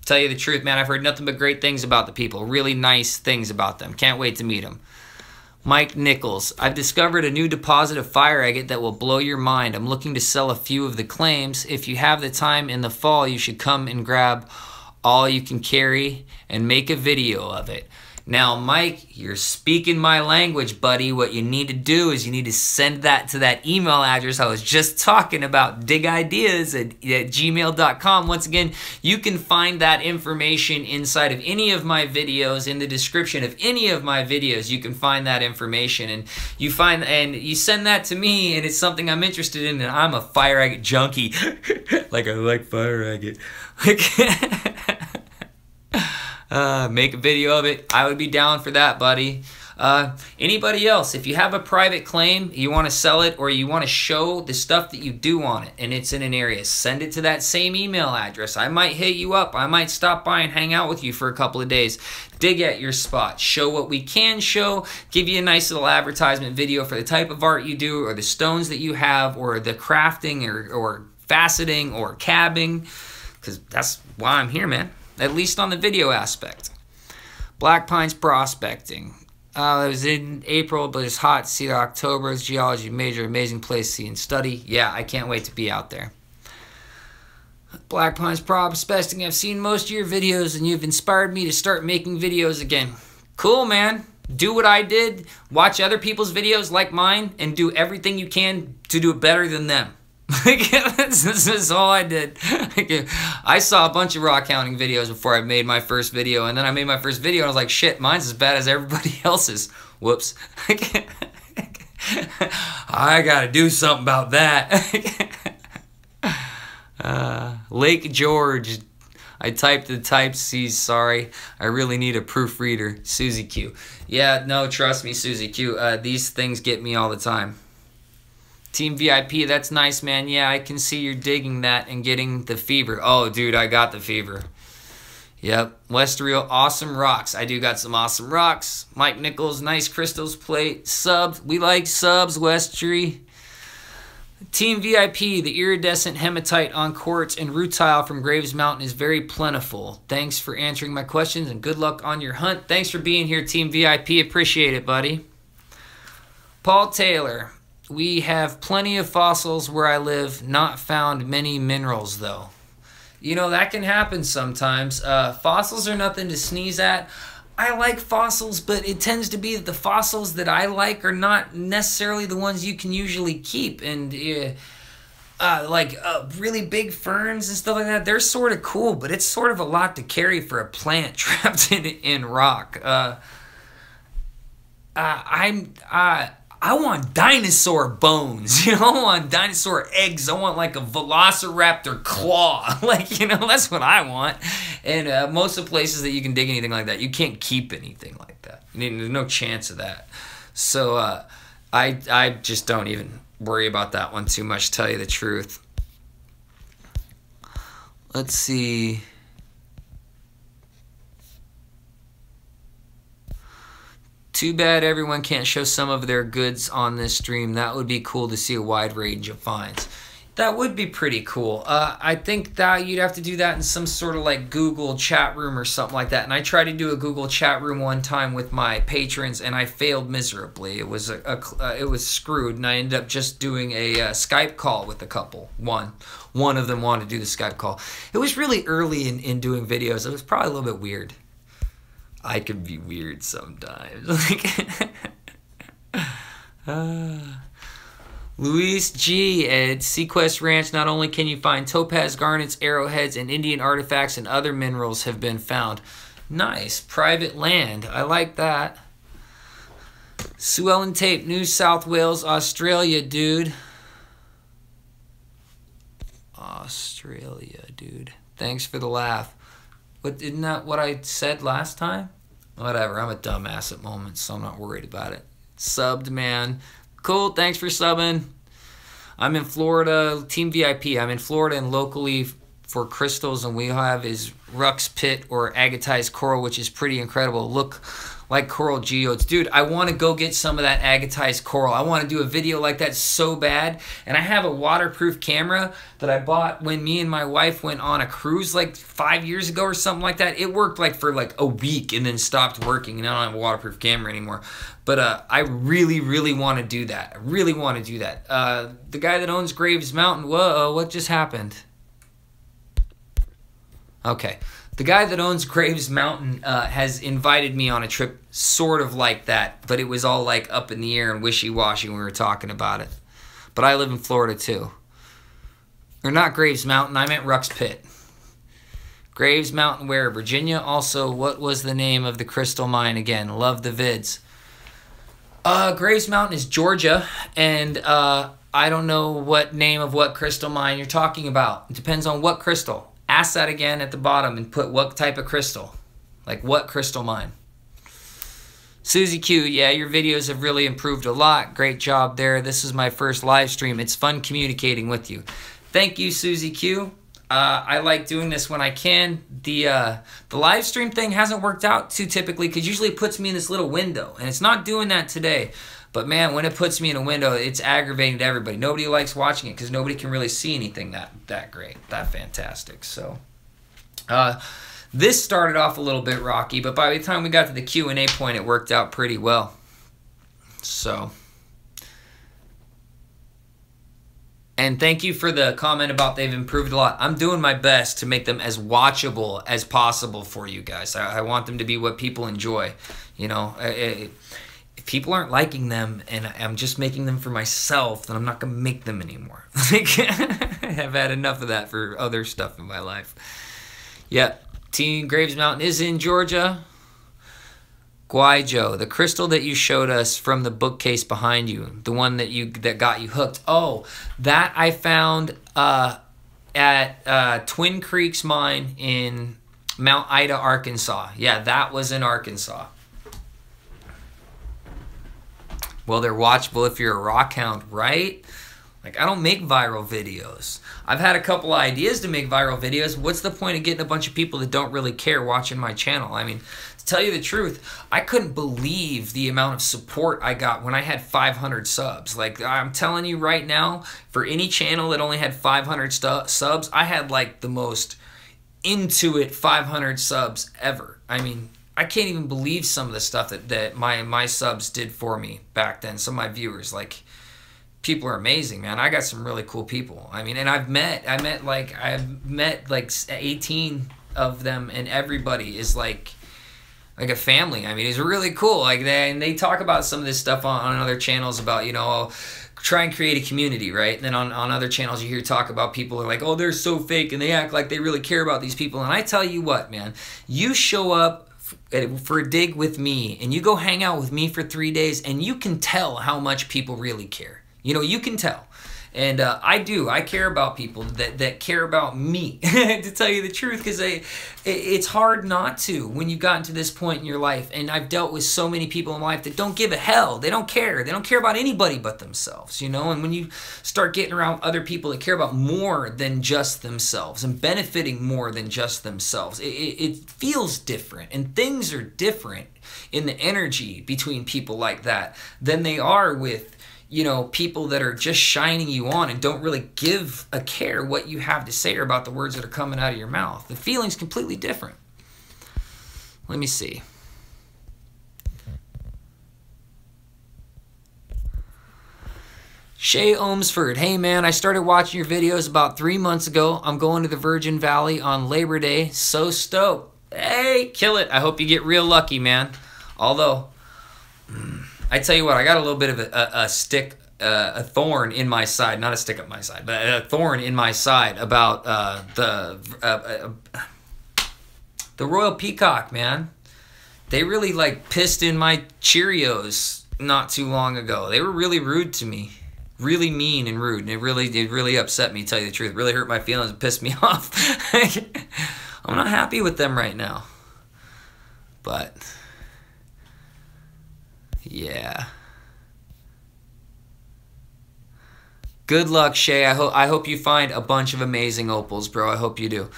Tell you the truth, man, I've heard nothing but great things about the people. Really nice things about them. Can't wait to meet them. Mike Nichols, I've discovered a new deposit of fire agate that will blow your mind. I'm looking to sell a few of the claims. If you have the time in the fall, you should come and grab all you can carry and make a video of it. Now, Mike, you're speaking my language, buddy. What you need to do is you need to send that to that email address I was just talking about, digideas@gmail.com. Once again, you can find that information inside of any of my videos. In the description of any of my videos, you can find that information. And you send that to me, and it's something I'm interested in, and I'm a fire agate junkie. Like, I like fire agate. Make a video of it. I would be down for that, buddy. Anybody else, if you have a private claim, you want to sell it, or you want to show the stuff that you do on it, and it's in an area, send it to that same email address. I might hit you up. I might stop by and hang out with you for a couple of days. Dig at your spot. Show what we can show. Give you a nice little advertisement video for the type of art you do, or the stones that you have, or the crafting, or faceting, or cabbing, because that's why I'm here, man. At least on the video aspect. Black Pines Prospecting. It was in April, but it's hot. See October. It's geology major. Amazing place to see and study. Yeah, I can't wait to be out there. Black Pines Prospecting. I've seen most of your videos, and you've inspired me to start making videos again. Cool, man. Do what I did. Watch other people's videos like mine, and do everything you can to do it better than them. This is all I did. I saw a bunch of rock counting videos before I made my first video, and then I made my first video and I was like, shit, mine's as bad as everybody else's. Whoops. I gotta do something about that. Lake George. I typed the type C's, sorry. I really need a proofreader. Susie Q. Yeah, no, trust me, Susie Q. These things get me all the time. Team VIP, that's nice, man. Yeah, I can see you're digging that and getting the fever. Oh, dude, I got the fever. Yep. Westerreal, awesome rocks. I do got some awesome rocks. Mike Nichols, nice crystals plate. Subs, we like subs, Westry. Team VIP, the iridescent hematite on quartz and rutile from Graves Mountain is very plentiful. Thanks for answering my questions and good luck on your hunt. Thanks for being here, Team VIP. Appreciate it, buddy. Paul Taylor. We have plenty of fossils where I live, not found many minerals though. You know, that can happen sometimes. Fossils are nothing to sneeze at. I like fossils, but it tends to be that the fossils that I like are not necessarily the ones you can usually keep. And really big ferns and stuff like that, they're sort of cool, but it's sort of a lot to carry for a plant trapped in rock. I want dinosaur bones, you know, I want dinosaur eggs, I want like a velociraptor claw, like, you know, that's what I want. And most of the places that you can dig anything like that, you can't keep anything like that. There's no chance of that. So I just don't even worry about that one too much, to tell you the truth. Let's see. Too bad everyone can't show some of their goods on this stream. That would be cool to see a wide range of finds. That would be pretty cool. I think that you'd have to do that in some sort of like Google chat room or something like that. And I tried to do a Google chat room one time with my patrons, and I failed miserably. It was it was screwed, and I ended up just doing a Skype call with a couple. One of them wanted to do the Skype call. It was really early in doing videos. It was probably a little bit weird. I could be weird sometimes. Luis G. at Sequest Ranch. Not only can you find topaz garnets, arrowheads, and Indian artifacts, and other minerals have been found. Nice. Private land. I like that. Sue Ellen Tape, New South Wales, Australia, dude. Australia, dude. Thanks for the laugh. But isn't that what I said last time? Whatever, I'm a dumbass at moments, so I'm not worried about it. Subbed, man. Cool, thanks for subbing. I'm in Florida, Team VIP. I'm in Florida and locally for crystals, and we have is Rux Pit or agatized coral, which is pretty incredible. Look like coral geodes. Dude, I want to go get some of that agatized coral. I want to do a video like that so bad. And I have a waterproof camera that I bought when me and my wife went on a cruise like 5 years ago or something like that. It worked like for like a week and then stopped working, and I don't have a waterproof camera anymore. But I really, really want to do that. I really want to do that. The guy that owns Graves Mountain, whoa, what just happened? Okay. The guy that owns Graves Mountain has invited me on a trip sort of like that, but it was all like up in the air and wishy-washy when we were talking about it. But I live in Florida too. Or not Graves Mountain, I meant Rux Pit. Graves Mountain where? Virginia? Also, what was the name of the crystal mine again? Love the vids. Graves Mountain is Georgia, and I don't know what name of what crystal mine you're talking about. It depends on what crystal. Ask that again at the bottom and put what type of crystal. Like what crystal mine. Susie Q, yeah, your videos have really improved a lot. Great job there. This is my first live stream. It's fun communicating with you. Thank you, Susie Q. I like doing this when I can. The live stream thing hasn't worked out too typically because usually it puts me in this little window. And it's not doing that today. But man, when it puts me in a window, it's aggravating to everybody. Nobody likes watching it because nobody can really see anything that great, that fantastic. So this started off a little bit rocky, but by the time we got to the Q&A point, it worked out pretty well. So, and thank you for the comment about they've improved a lot. I'm doing my best to make them as watchable as possible for you guys. I want them to be what people enjoy, you know. If people aren't liking them and I'm just making them for myself, then I'm not going to make them anymore. I've had enough of that for other stuff in my life. Yeah, Team Graves Mountain is in Georgia. Guaijo, the crystal that you showed us from the bookcase behind you, the one that got you hooked. Oh, that I found at Twin Creeks Mine in Mount Ida, Arkansas. Yeah, that was in Arkansas. Well, they're watchable if you're a rock hound, right? Like, I don't make viral videos. I've had a couple ideas to make viral videos. What's the point of getting a bunch of people that don't really care watching my channel? I mean, to tell you the truth, I couldn't believe the amount of support I got when I had 500 subs. Like, I'm telling you right now, for any channel that only had 500 subs, I had, like, the most into it 500 subs ever. I mean, I can't even believe some of the stuff that my subs did for me back then. Some of my viewers, like, people are amazing, man. I got some really cool people. I mean, and I've met like 18 of them, and everybody is like, like a family. I mean, he's really cool. Like they talk about some of this stuff on other channels about, you know, try and create a community, right? And then on other channels you hear talk about people are like, oh, they're so fake and they act like they really care about these people. And I tell you what, man, you show up for a dig with me and you go hang out with me for 3 days and you can tell how much people really care. You know, you can tell. And I do. I care about people that care about me, to tell you the truth, because it's hard not to when you've gotten to this point in your life. And I've dealt with so many people in life that don't give a hell. They don't care. They don't care about anybody but themselves, you know. And when you start getting around other people that care about more than just themselves and benefiting more than just themselves, it feels different. And things are different in the energy between people like that than they are with, you know, people that are just shining you on and don't really give a care what you have to say or about the words that are coming out of your mouth. The feeling's completely different. Let me see. Shay Ohmsford, hey man, I started watching your videos about 3 months ago. I'm going to the Virgin Valley on Labor Day. So stoked. Hey, kill it. I hope you get real lucky, man. Although, I tell you what, I got a little bit of a thorn in my side, not a stick up my side, but a thorn in my side about the Royal Peacock, man. They really like pissed in my Cheerios not too long ago. They were really rude to me, really mean and rude, and it really upset me, to tell you the truth. It really hurt my feelings and pissed me off. I'm not happy with them right now, but yeah. Good luck, Shay. I hope you find a bunch of amazing opals, bro. I hope you do.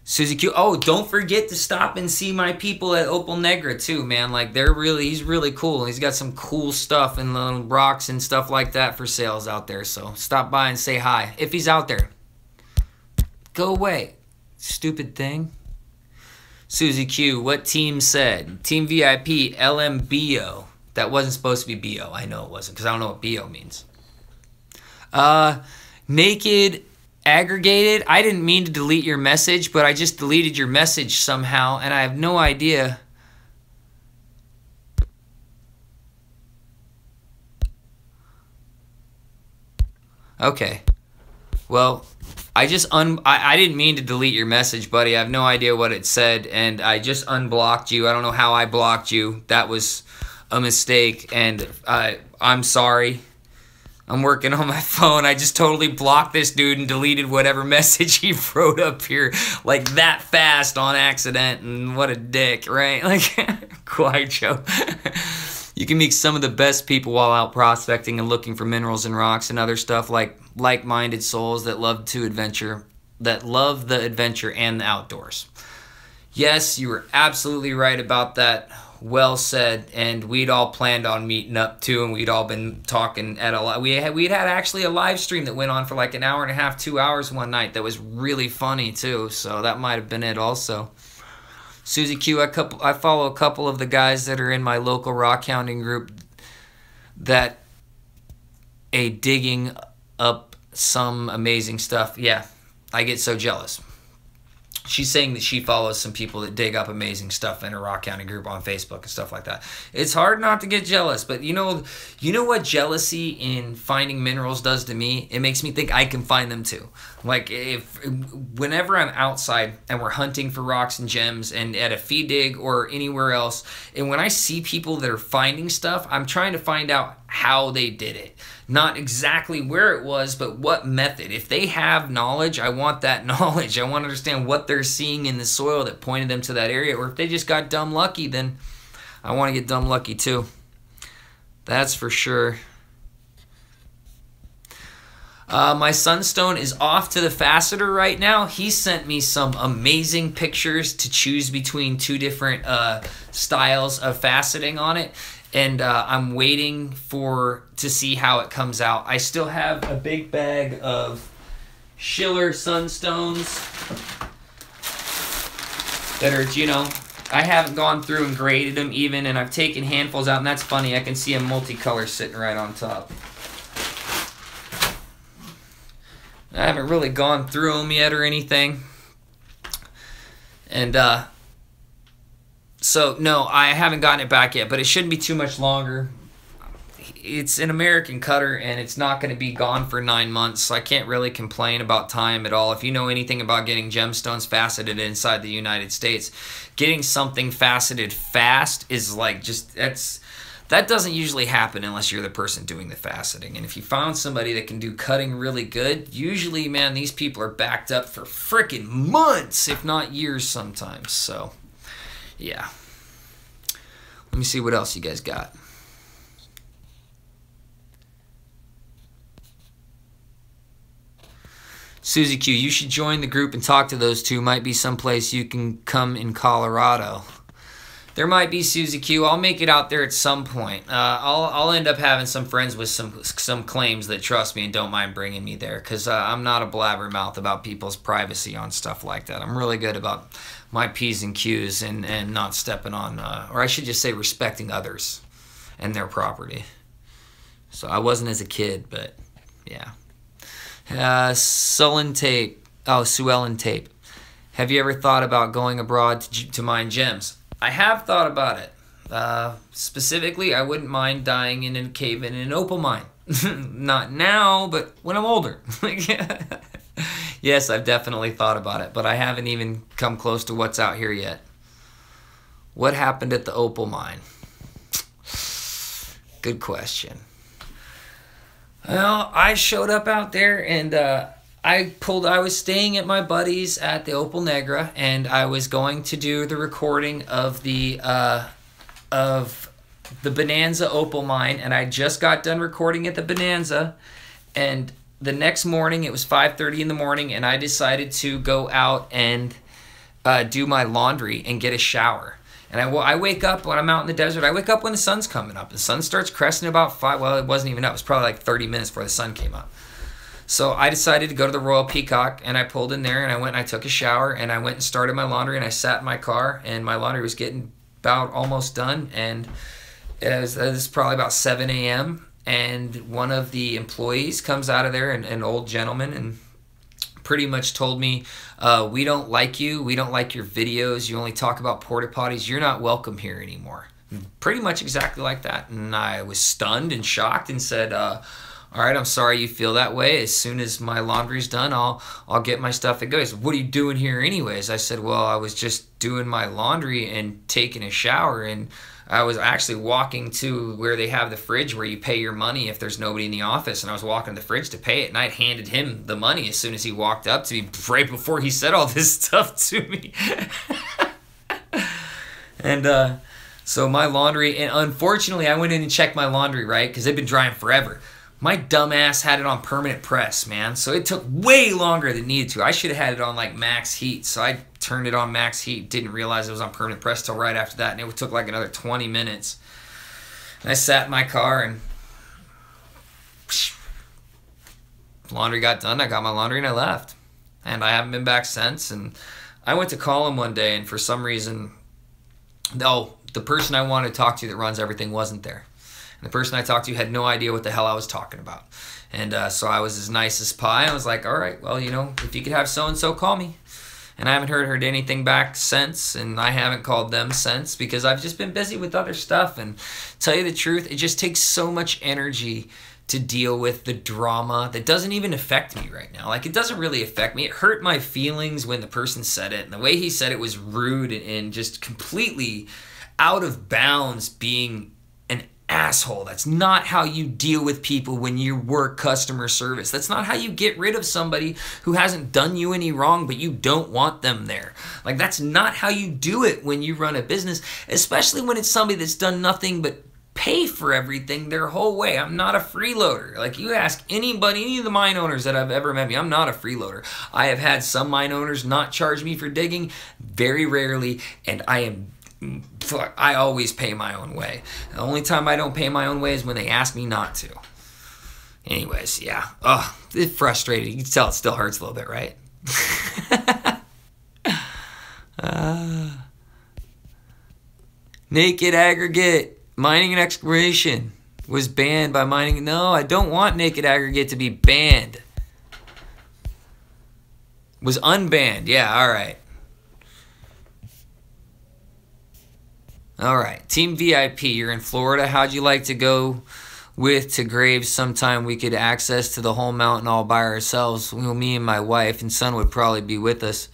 Susie Q. Oh, don't forget to stop and see my people at Opal Negra too, man. Like he's really cool. He's got some cool stuff and little rocks and stuff like that for sales out there. So stop by and say hi if he's out there. Go away, stupid thing. Susie Q. What team said? Team VIP LMBO. That wasn't supposed to be BO. I know it wasn't, because I don't know what BO means. Naked Aggregated. I didn't mean to delete your message, but I just deleted your message somehow, and I have no idea. Okay. Well, I didn't mean to delete your message, buddy. I have no idea what it said, and I just unblocked you. I don't know how I blocked you. That was a mistake, and I'm sorry. I'm working on my phone. I just totally blocked this dude and deleted whatever message he wrote up here like that fast on accident, and what a dick, right? Like, quiet Joe. You can meet some of the best people while out prospecting and looking for minerals and rocks and other stuff, like like-minded souls that love the adventure and the outdoors. Yes, you were absolutely right about that. Well said. And we'd all planned on meeting up too, and we'd all been talking at we'd had actually a live stream that went on for like an hour and a half, 2 hours one night. That was really funny too. So that might have been it also. Susie Q, I follow a couple of the guys that are in my local rock hounding group that digging up some amazing stuff. Yeah, I get so jealous. She's saying that she follows some people that dig up amazing stuff in a rock hounding group on Facebook and stuff like that. It's hard not to get jealous, but you know what jealousy in finding minerals does to me? It makes me think I can find them too. Like whenever I'm outside and we're hunting for rocks and gems and at a feed dig or anywhere else, and when I see people that are finding stuff, I'm trying to find out how they did it. Not exactly where it was, but what method. If they have knowledge, I want that knowledge. I want to understand what they're seeing in the soil that pointed them to that area. Or if they just got dumb lucky, then I want to get dumb lucky too. That's for sure. My Sunstone is off to the faceter right now. He sent me some amazing pictures to choose between two different styles of faceting on it. And I'm waiting to see how it comes out. I still have a big bag of Schiller Sunstones that are, you know, I haven't gone through and graded them even, and I've taken handfuls out, and that's funny. I can see a multicolor sitting right on top. I haven't really gone through them yet or anything. And So, no, I haven't gotten it back yet, but it shouldn't be too much longer. It's an American cutter, and it's not going to be gone for 9 months, so I can't really complain about time at all. If you know anything about getting gemstones faceted inside the United States, getting something faceted fast is like that doesn't usually happen unless you're the person doing the faceting. And if you found somebody that can do cutting really good, usually, man, these people are backed up for freaking months, if not years sometimes. So, yeah. Let me see what else you guys got. Susie Q, you should join the group and talk to those two. Might be someplace you can come in Colorado. There might be, Susie Q. I'll make it out there at some point. I'll end up having some friends with some claims that trust me and don't mind bringing me there, because I'm not a blabbermouth about people's privacy on stuff like that. I'm really good about my P's and Q's and not stepping on, or I should just say respecting others and their property. So I wasn't as a kid, but yeah. Sullen Tape. Oh, Suellen Tape. Have you ever thought about going abroad to mine gems? I have thought about it. Specifically, I wouldn't mind dying in a cave in an opal mine. Not now, but when I'm older. Yes, I've definitely thought about it, but I haven't even come close to what's out here yet. What happened at the opal mine? Good question. Well, I showed up out there, and I was staying at my buddy's at the Opal Negra, and I was going to do the recording of the Bonanza opal mine, and I just got done recording at the Bonanza, and the next morning, it was 5:30 in the morning, and I decided to go out and do my laundry and get a shower. And I wake up when I'm out in the desert. I wake up when the sun's coming up. The sun starts cresting about 5. Well, it wasn't even up. It was probably like 30 minutes before the sun came up. So I decided to go to the Royal Peacock, and I pulled in there, and I went and I took a shower, and I went and started my laundry, and I sat in my car, and my laundry was getting about almost done, and it was probably about 7 a.m., and one of the employees comes out of there, an old gentleman, and pretty much told me, we don't like you, we don't like your videos, you only talk about porta potties, you're not welcome here anymore. Pretty much exactly like that. And I was stunned and shocked and said, all right, I'm sorry you feel that way. As soon as my laundry's done, I'll get my stuff and go. He said, what are you doing here anyways? I said, well, I was just doing my laundry and taking a shower, and I was actually walking to where they have the fridge where you pay your money if there's nobody in the office, and I was walking to the fridge to pay it, and I handed him the money as soon as he walked up to me, right before he said all this stuff to me. And so my laundry, and unfortunately I went in and checked my laundry, right, because they've been drying forever. My dumbass had it on permanent press, man, so it took way longer than needed to. I should have had it on like max heat, so I turned it on max heat, didn't realize it was on permanent press till right after that, and it took like another 20 minutes. And I sat in my car, and laundry got done. I got my laundry, and I left. And I haven't been back since. And I went to call him one day, and for some reason, the person I wanted to talk to that runs everything wasn't there. And the person I talked to had no idea what the hell I was talking about. And so I was as nice as pie. I was like, all right, well, you know, if you could have so-and-so call me. And I haven't heard anything back since, and I haven't called them since because I've just been busy with other stuff. And tell you the truth, it just takes so much energy to deal with the drama that doesn't even affect me right now. Like, it doesn't really affect me. It hurt my feelings when the person said it, and the way he said it was rude and just completely out of bounds, being an asshole. That's not how you deal with people when you work customer service. That's not how you get rid of somebody who hasn't done you any wrong, but you don't want them there. Like, that's not how you do it when you run a business, especially when it's somebody that's done nothing but pay for everything their whole way. I'm not a freeloader. Like, you ask anybody, any of the mine owners that I've ever met me, I'm not a freeloader. I have had some mine owners not charge me for digging, very rarely, and I always pay my own way. The only time I don't pay my own way is when they ask me not to. Anyways, yeah. Oh, it's frustrating. You can tell it still hurts a little bit, right? Naked aggregate. Mining and exploration was banned by mining. No, I don't want naked aggregate to be banned. Was unbanned. Yeah, all right. All right, Team VIP, you're in Florida. How'd you like to go to Graves sometime? We could access to the whole mountain all by ourselves. Well, me and my wife and son would probably be with us.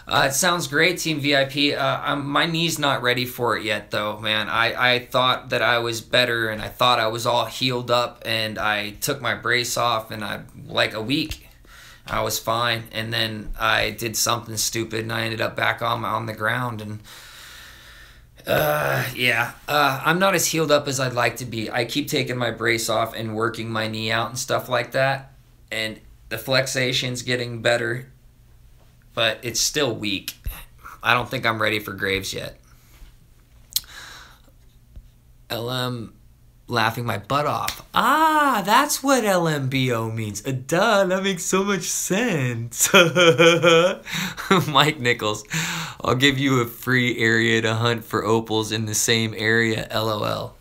It sounds great, Team VIP. My knee's not ready for it yet, though, man. I thought that I was better, and I thought I was all healed up, and I took my brace off, and like a week, I was fine. And then I did something stupid, and I ended up back on the ground, and yeah. I'm not as healed up as I'd like to be. I keep taking my brace off and working my knee out and stuff like that, and the flexation's getting better, but it's still weak. I don't think I'm ready for Graves yet. LM laughing my butt off. Ah, that's what LMBO means. Duh, that makes so much sense. Mike Nichols, I'll give you a free area to hunt for opals in the same area, LOL.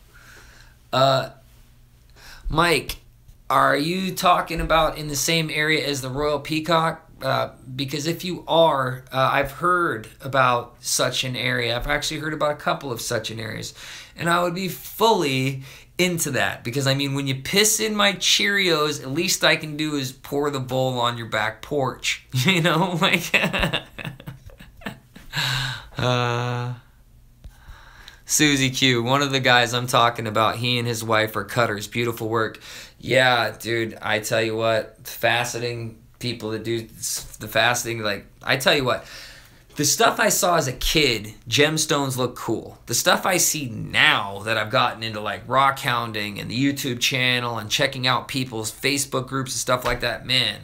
Mike, are you talking about in the same area as the Royal Peacock? Because if you are, I've heard about such an area. I've actually heard about a couple of such an areas. And I would be fully into that. Because, I mean, when you piss in my Cheerios, at least I can do is pour the bowl on your back porch. You know? Like, Susie Q, one of the guys I'm talking about, he and his wife are cutters. Beautiful work. Yeah, dude, I tell you what, faceting... people that do the fasting, like, I tell you what, the stuff I saw as a kid, gemstones look cool. The stuff I see now that I've gotten into, like rock hounding and the YouTube channel and checking out people's Facebook groups and stuff like that, man,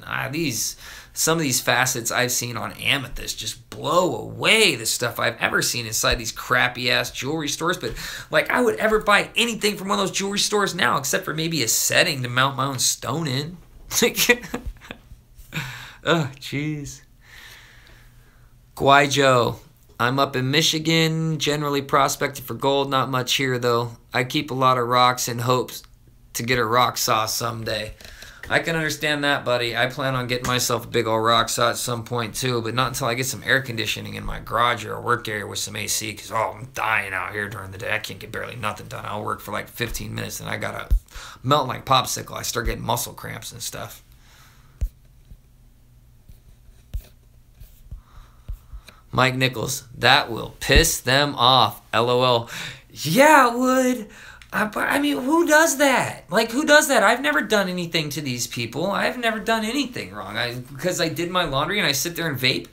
some of these facets I've seen on amethyst just blow away the stuff I've ever seen inside these crappy ass jewelry stores. But like, I would ever buy anything from one of those jewelry stores now, except for maybe a setting to mount my own stone in. Oh, jeez. Guaijo, I'm up in Michigan, generally prospecting for gold, not much here though. I keep a lot of rocks in hopes to get a rock saw someday. I can understand that, buddy. I plan on getting myself a big old rock saw at some point too, but not until I get some air conditioning in my garage or a work area with some AC, because I'm dying out here during the day. I can't get barely nothing done. I'll work for like 15 minutes and I gotta melt like popsicle. I start getting muscle cramps and stuff. Mike Nichols, that will piss them off. LOL. Yeah, it would. I mean, who does that? Like, who does that? I've never done anything to these people. I've never done anything wrong. Because I did my laundry and I sit there and vape.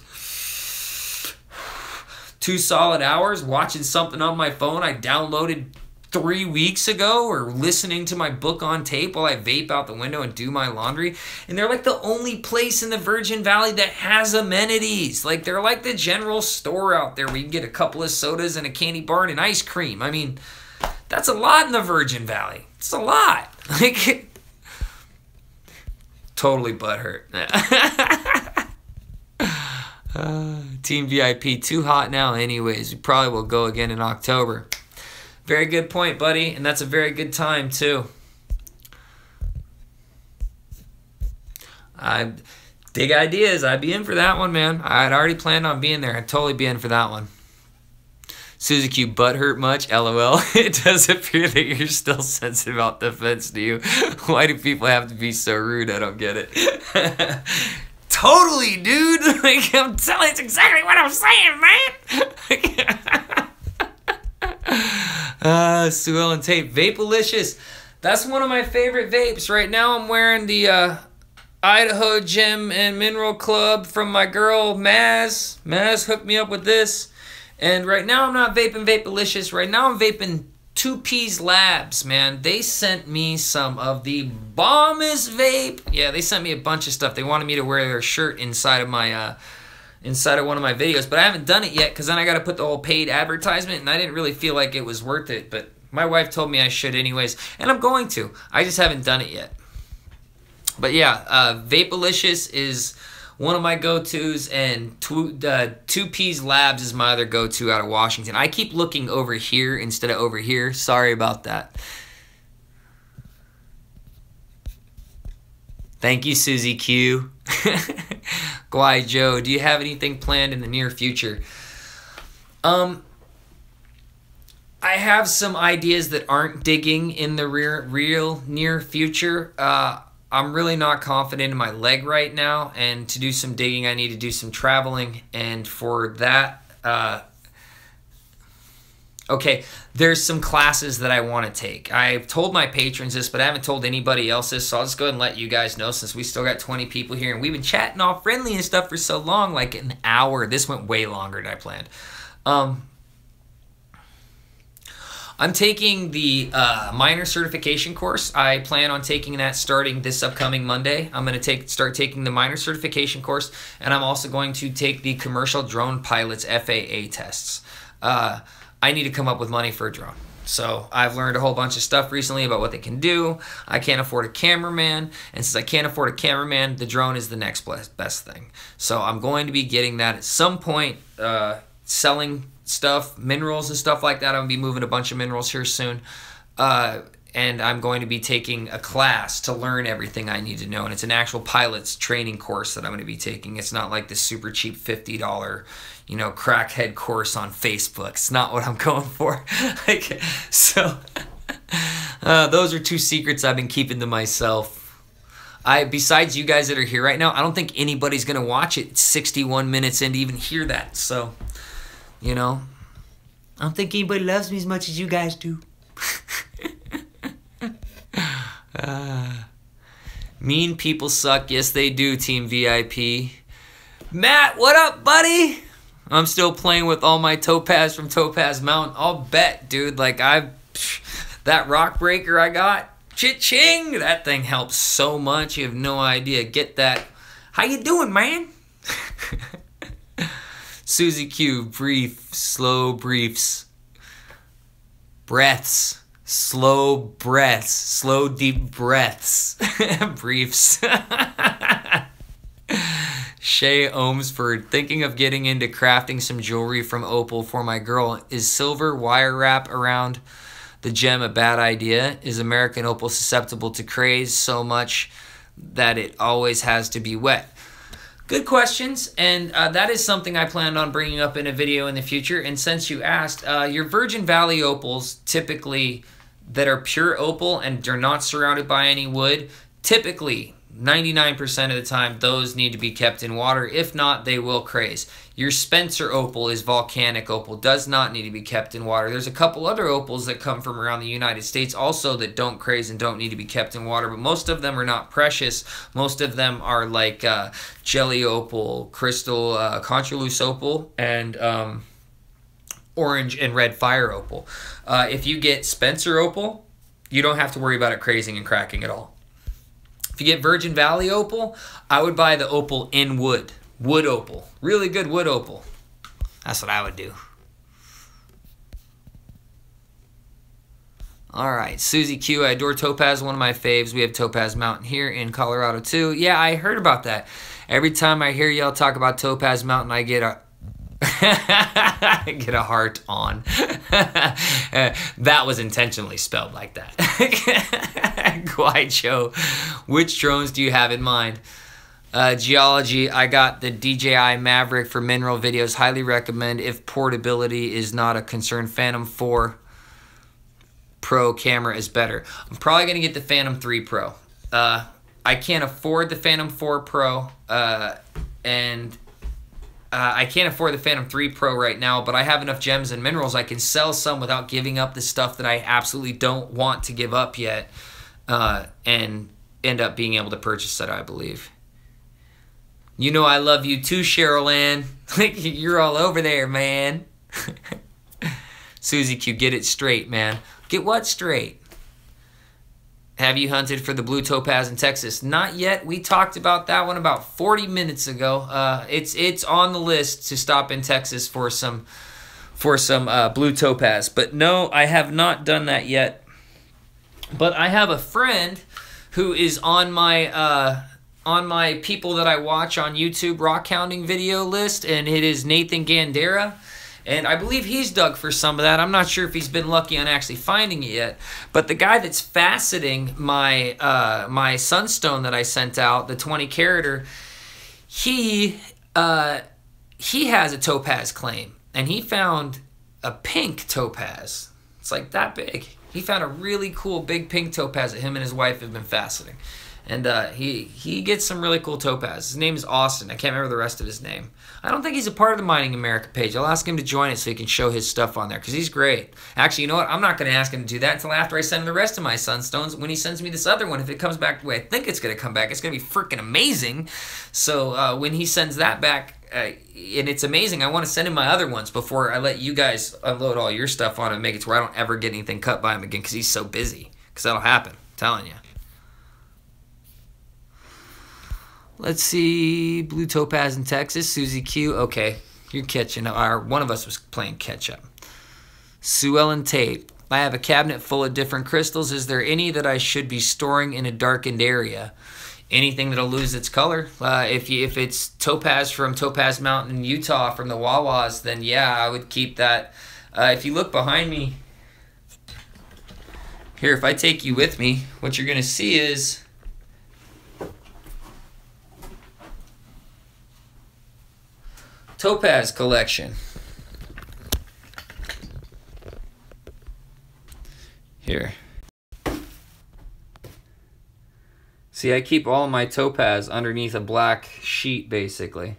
2 solid hours watching something on my phone I downloaded 3 weeks ago, or listening to my book on tape while I vape out the window and do my laundry. And they're like the only place in the Virgin Valley that has amenities. Like, they're like the general store out there where you can get a couple of sodas and a candy bar and an ice cream. I mean, that's a lot in the Virgin Valley. It's a lot. Like, totally butthurt. Team VIP, too hot now anyways. We probably will go again in October. Very good point, buddy, and that's a very good time, too. I dig ideas. I'd be in for that one, man. I'd already planned on being there. I'd totally be in for that one. Suzy Q, butt hurt much? LOL. It does appear that you're still sensitive about the fence, do you? Why do people have to be so rude? I don't get it. Totally, dude. Like, I'm telling you, it's exactly what I'm saying, man. Sue Ellen Tate, Vapalicious. That's one of my favorite vapes. Right now I'm wearing the Idaho Gem and Mineral Club from my girl Maz. Maz hooked me up with this. And right now I'm not vaping Vapalicious. Right now I'm vaping Topaz Labs, man. They sent me some of the bombest vape. Yeah, they sent me a bunch of stuff. They wanted me to wear their shirt inside of my inside of one of my videos, but I haven't done it yet because then I got to put the whole paid advertisement, and I didn't really feel like it was worth it, but my wife told me I should anyways, and I'm going to. I just haven't done it yet. But yeah, Vapalicious is one of my go-tos, and Topaz Labs is my other go-to out of Washington. I keep looking over here instead of over here. Sorry about that. Thank you, Susie Q. Guai Joe, do you have anything planned in the near future? I have some ideas that aren't digging in the real near future. I'm really not confident in my leg right now, and to do some digging, I need to do some traveling, and for that, okay, there's some classes that I want to take. I've told my patrons this, but I haven't told anybody else this, so I'll just go ahead and let you guys know since we still got 20 people here, and we've been chatting all friendly and stuff for so long, like an hour. This went way longer than I planned. I'm taking the miner certification course. I plan on taking that starting this upcoming Monday. I'm going to start taking the miner certification course, and I'm also going to take the commercial drone pilot's FAA tests. I need to come up with money for a drone. So I've learned a whole bunch of stuff recently about what they can do. I can't afford a cameraman, and since I can't afford a cameraman, the drone is the next best thing. So I'm going to be getting that at some point, selling stuff, minerals and stuff like that. I'm going to be moving a bunch of minerals here soon. And I'm going to be taking a class to learn everything I need to know. And it's an actual pilot's training course that I'm going to be taking. It's not like the super cheap $50, you know, crackhead course on Facebook. It's not what I'm going for. Those are two secrets I've been keeping to myself. Besides you guys that are here right now, I don't think anybody's going to watch it 61 minutes in to even hear that. So, you know, I don't think anybody loves me as much as you guys do. Mean people suck. Yes, they do, Team VIP. Matt, what up, buddy? I'm still playing with all my topaz from Topaz Mountain. I'll bet, dude. Like, that rock breaker I got, cha-ching! That thing helps so much. You have no idea. Get that. How you doing, man? Susie Q, brief, slow briefs. Breaths. Slow breaths. Slow deep breaths. Briefs. Shay Ohmsford, thinking of getting into crafting some jewelry from Opal for my girl. Is silver wire wrap around the gem a bad idea? Is American Opal susceptible to craze so much that it always has to be wet? Good questions, and that is something I plan on bringing up in a video in the future. And since you asked, your Virgin Valley opals typically that are pure opal and are not surrounded by any wood, typically 99% of the time those need to be kept in water. If not, they will craze. Your Spencer opal is volcanic opal, does not need to be kept in water. There's a couple other opals that come from around the United States also that don't craze and don't need to be kept in water, but most of them are not precious. Most of them are like jelly opal, crystal, contraloose opal, and orange and red fire opal. If you get Spencer opal, you don't have to worry about it crazing and cracking at all. If you get Virgin Valley opal, I would buy the opal in wood. Wood opal. Really good wood opal. That's what I would do. Alright, Susie Q, I adore Topaz, one of my faves. We have Topaz Mountain here in Colorado too. Yeah, I heard about that. Every time I hear y'all talk about Topaz Mountain, I get a I get a heart on. That was intentionally spelled like that. Guaicho, which drones do you have in mind? Geology, I got the DJI Maverick for mineral videos. Highly recommend if portability is not a concern. Phantom 4 Pro camera is better. I'm probably going to get the Phantom 3 Pro. I can't afford the Phantom 4 Pro, and I can't afford the Phantom 3 Pro right now, but I have enough gems and minerals. I can sell some without giving up the stuff that I absolutely don't want to give up yet, and end up being able to purchase it, I believe. You know I love you too, Cheryl Ann. You're all over there, man. Susie Q, get it straight, man. Get what straight? Have you hunted for the blue topaz in Texas? Not yet. We talked about that one about 40 minutes ago. It's on the list to stop in Texas for some blue topaz. But no, I have not done that yet. But I have a friend who is on my people that I watch on YouTube rock hounding video list, and it is Nathan Gandera. And I believe he's dug for some of that. I'm not sure if he's been lucky on actually finding it yet. But the guy that's faceting my my Sunstone that I sent out, the 20 carater, he has a topaz claim, and he found a pink topaz. It's like that big. He found a really cool big pink topaz that him and his wife have been faceting. And he gets some really cool topaz. His name is Austin. I can't remember the rest of his name. I don't think he's a part of the Mining America page. I'll ask him to join it so he can show his stuff on there because he's great. Actually, you know what? I'm not going to ask him to do that until after I send him the rest of my Sunstones. When he sends me this other one, if it comes back the way I think it's going to come back, it's going to be freaking amazing. So when he sends that back, and it's amazing, I want to send him my other ones before I let you guys unload all your stuff on him and make it to where I don't ever get anything cut by him again because he's so busy. Because that'll happen. I'm telling you. Let's see, Blue Topaz in Texas, Susie Q. Okay, you're catching up. One of us was playing catch up. Sue Ellen Tate. I have a cabinet full of different crystals. Is there any that I should be storing in a darkened area? Anything that'll lose its color. If it's topaz from Topaz Mountain in Utah from the Wawas, then yeah, I would keep that. If you look behind me, here, if I take you with me, what you're going to see is Topaz Collection. Here. See, I keep all my topaz underneath a black sheet, basically.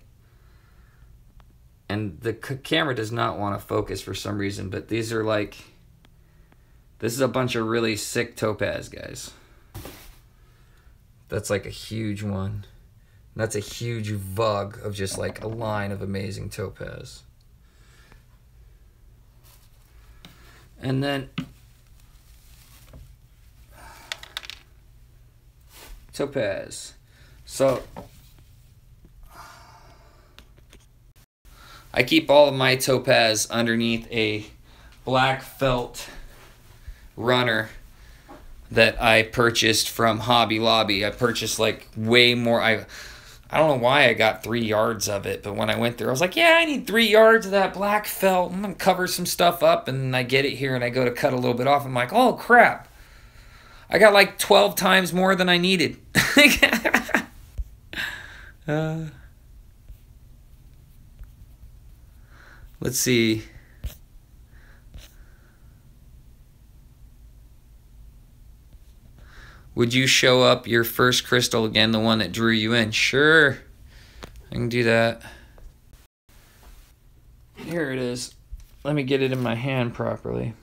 And the camera does not want to focus for some reason, but these are like... This is a bunch of really sick topaz, guys. That's like a huge one. That's a huge vug of just like a line of amazing topaz. And then topaz. So I keep all of my topaz underneath a black felt runner that I purchased from Hobby Lobby. I purchased like way more. I don't know why I got 3 yards of it, but when I went there, I was like, yeah, I need 3 yards of that black felt. I'm going to cover some stuff up, and I get it here, and I go to cut a little bit off. I'm like, oh, crap. I got like 12 times more than I needed. Let's see. Would you show up your first crystal again, the one that drew you in? Sure. I can do that. Here it is. Let me get it in my hand properly.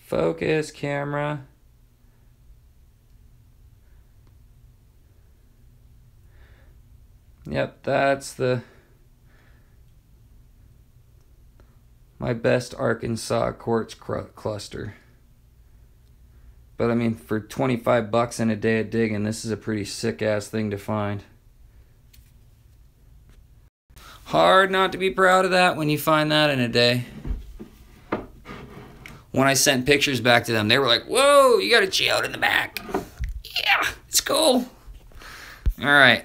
Focus, camera. Yep, that's my best Arkansas quartz cluster. But I mean, for 25 bucks in a day of digging, this is a pretty sick ass thing to find. Hard not to be proud of that when you find that in a day. When I sent pictures back to them, they were like, whoa, you got a geode in the back. Yeah, it's cool. All right.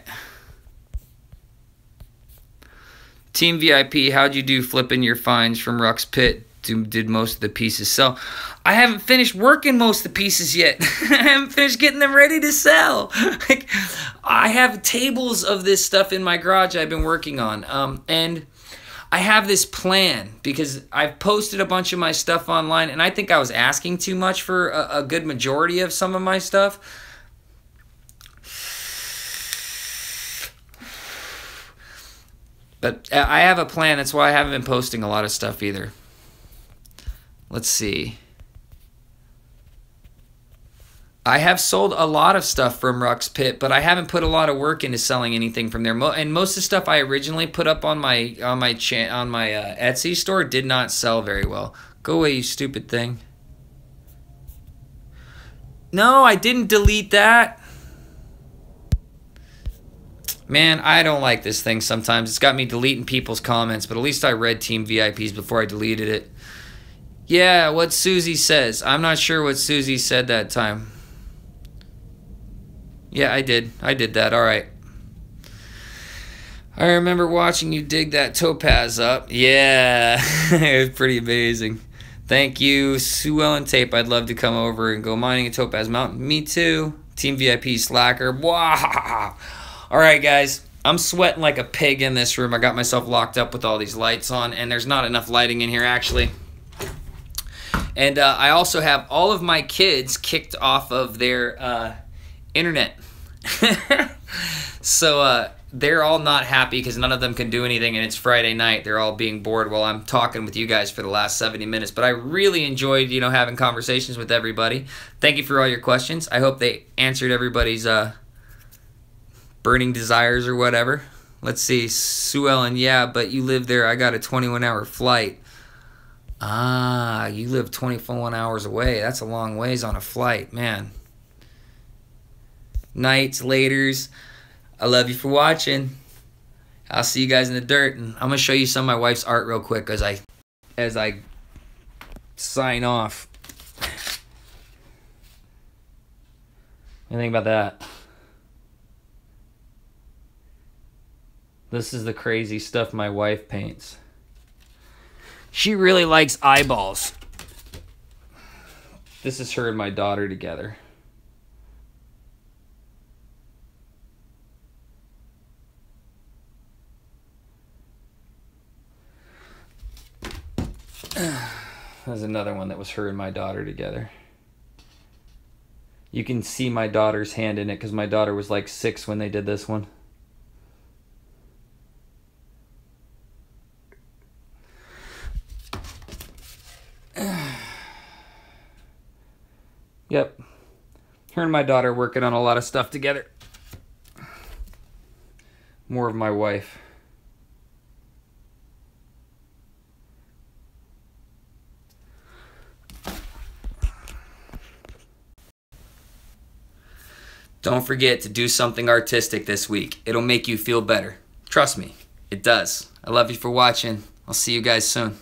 Team VIP, how'd you do flipping your finds from Ruck's Pit? Did most of the pieces sell? I haven't finished working most of the pieces yet. I haven't finished getting them ready to sell. Like, I have tables of this stuff in my garage I've been working on. And I have this plan because I've posted a bunch of my stuff online, and I think I was asking too much for a good majority of some of my stuff. But I have a plan. That's why I haven't been posting a lot of stuff either. Let's see. I have sold a lot of stuff from Ruck's Pit, but I haven't put a lot of work into selling anything from there. And most of the stuff I originally put up on my Etsy store did not sell very well. Go away, you stupid thing. No, I didn't delete that. Man, I don't like this thing sometimes. It's got me deleting people's comments, but at least I read Team VIP's before I deleted it. Yeah, what Susie says. I'm not sure what Susie said that time. Yeah, I did. I did that. All right. I remember watching you dig that topaz up. Yeah, it was pretty amazing. Thank you, Sue Ellen Tape. I'd love to come over and go mining at Topaz Mountain. Me too. Team VIP Slacker. Wow. All right, guys. I'm sweating like a pig in this room. I got myself locked up with all these lights on, and there's not enough lighting in here, actually. And I also have all of my kids kicked off of their internet. So they're all not happy because none of them can do anything, and it's Friday night. They're all being bored while I'm talking with you guys for the last 70 minutes. But I really enjoyed, you know, having conversations with everybody. Thank you for all your questions. I hope they answered everybody's burning desires or whatever. Let's see. Sue Ellen, yeah, but you live there. I got a 21-hour flight. Ah, you live 21 hours away. That's a long ways on a flight, man. Nights, laters. I love you for watching. I'll see you guys in the dirt, and I'm gonna show you some of my wife's art real quick as I sign off. What do you think about that? This is the crazy stuff my wife paints. She really likes eyeballs. This is her and my daughter together. There's another one that was her and my daughter together. You can see my daughter's hand in it because my daughter was like 6 when they did this one. Yep. Her and my daughter working on a lot of stuff together. More of my wife. Don't forget to do something artistic this week. It'll make you feel better. Trust me, it does. I love you for watching. I'll see you guys soon.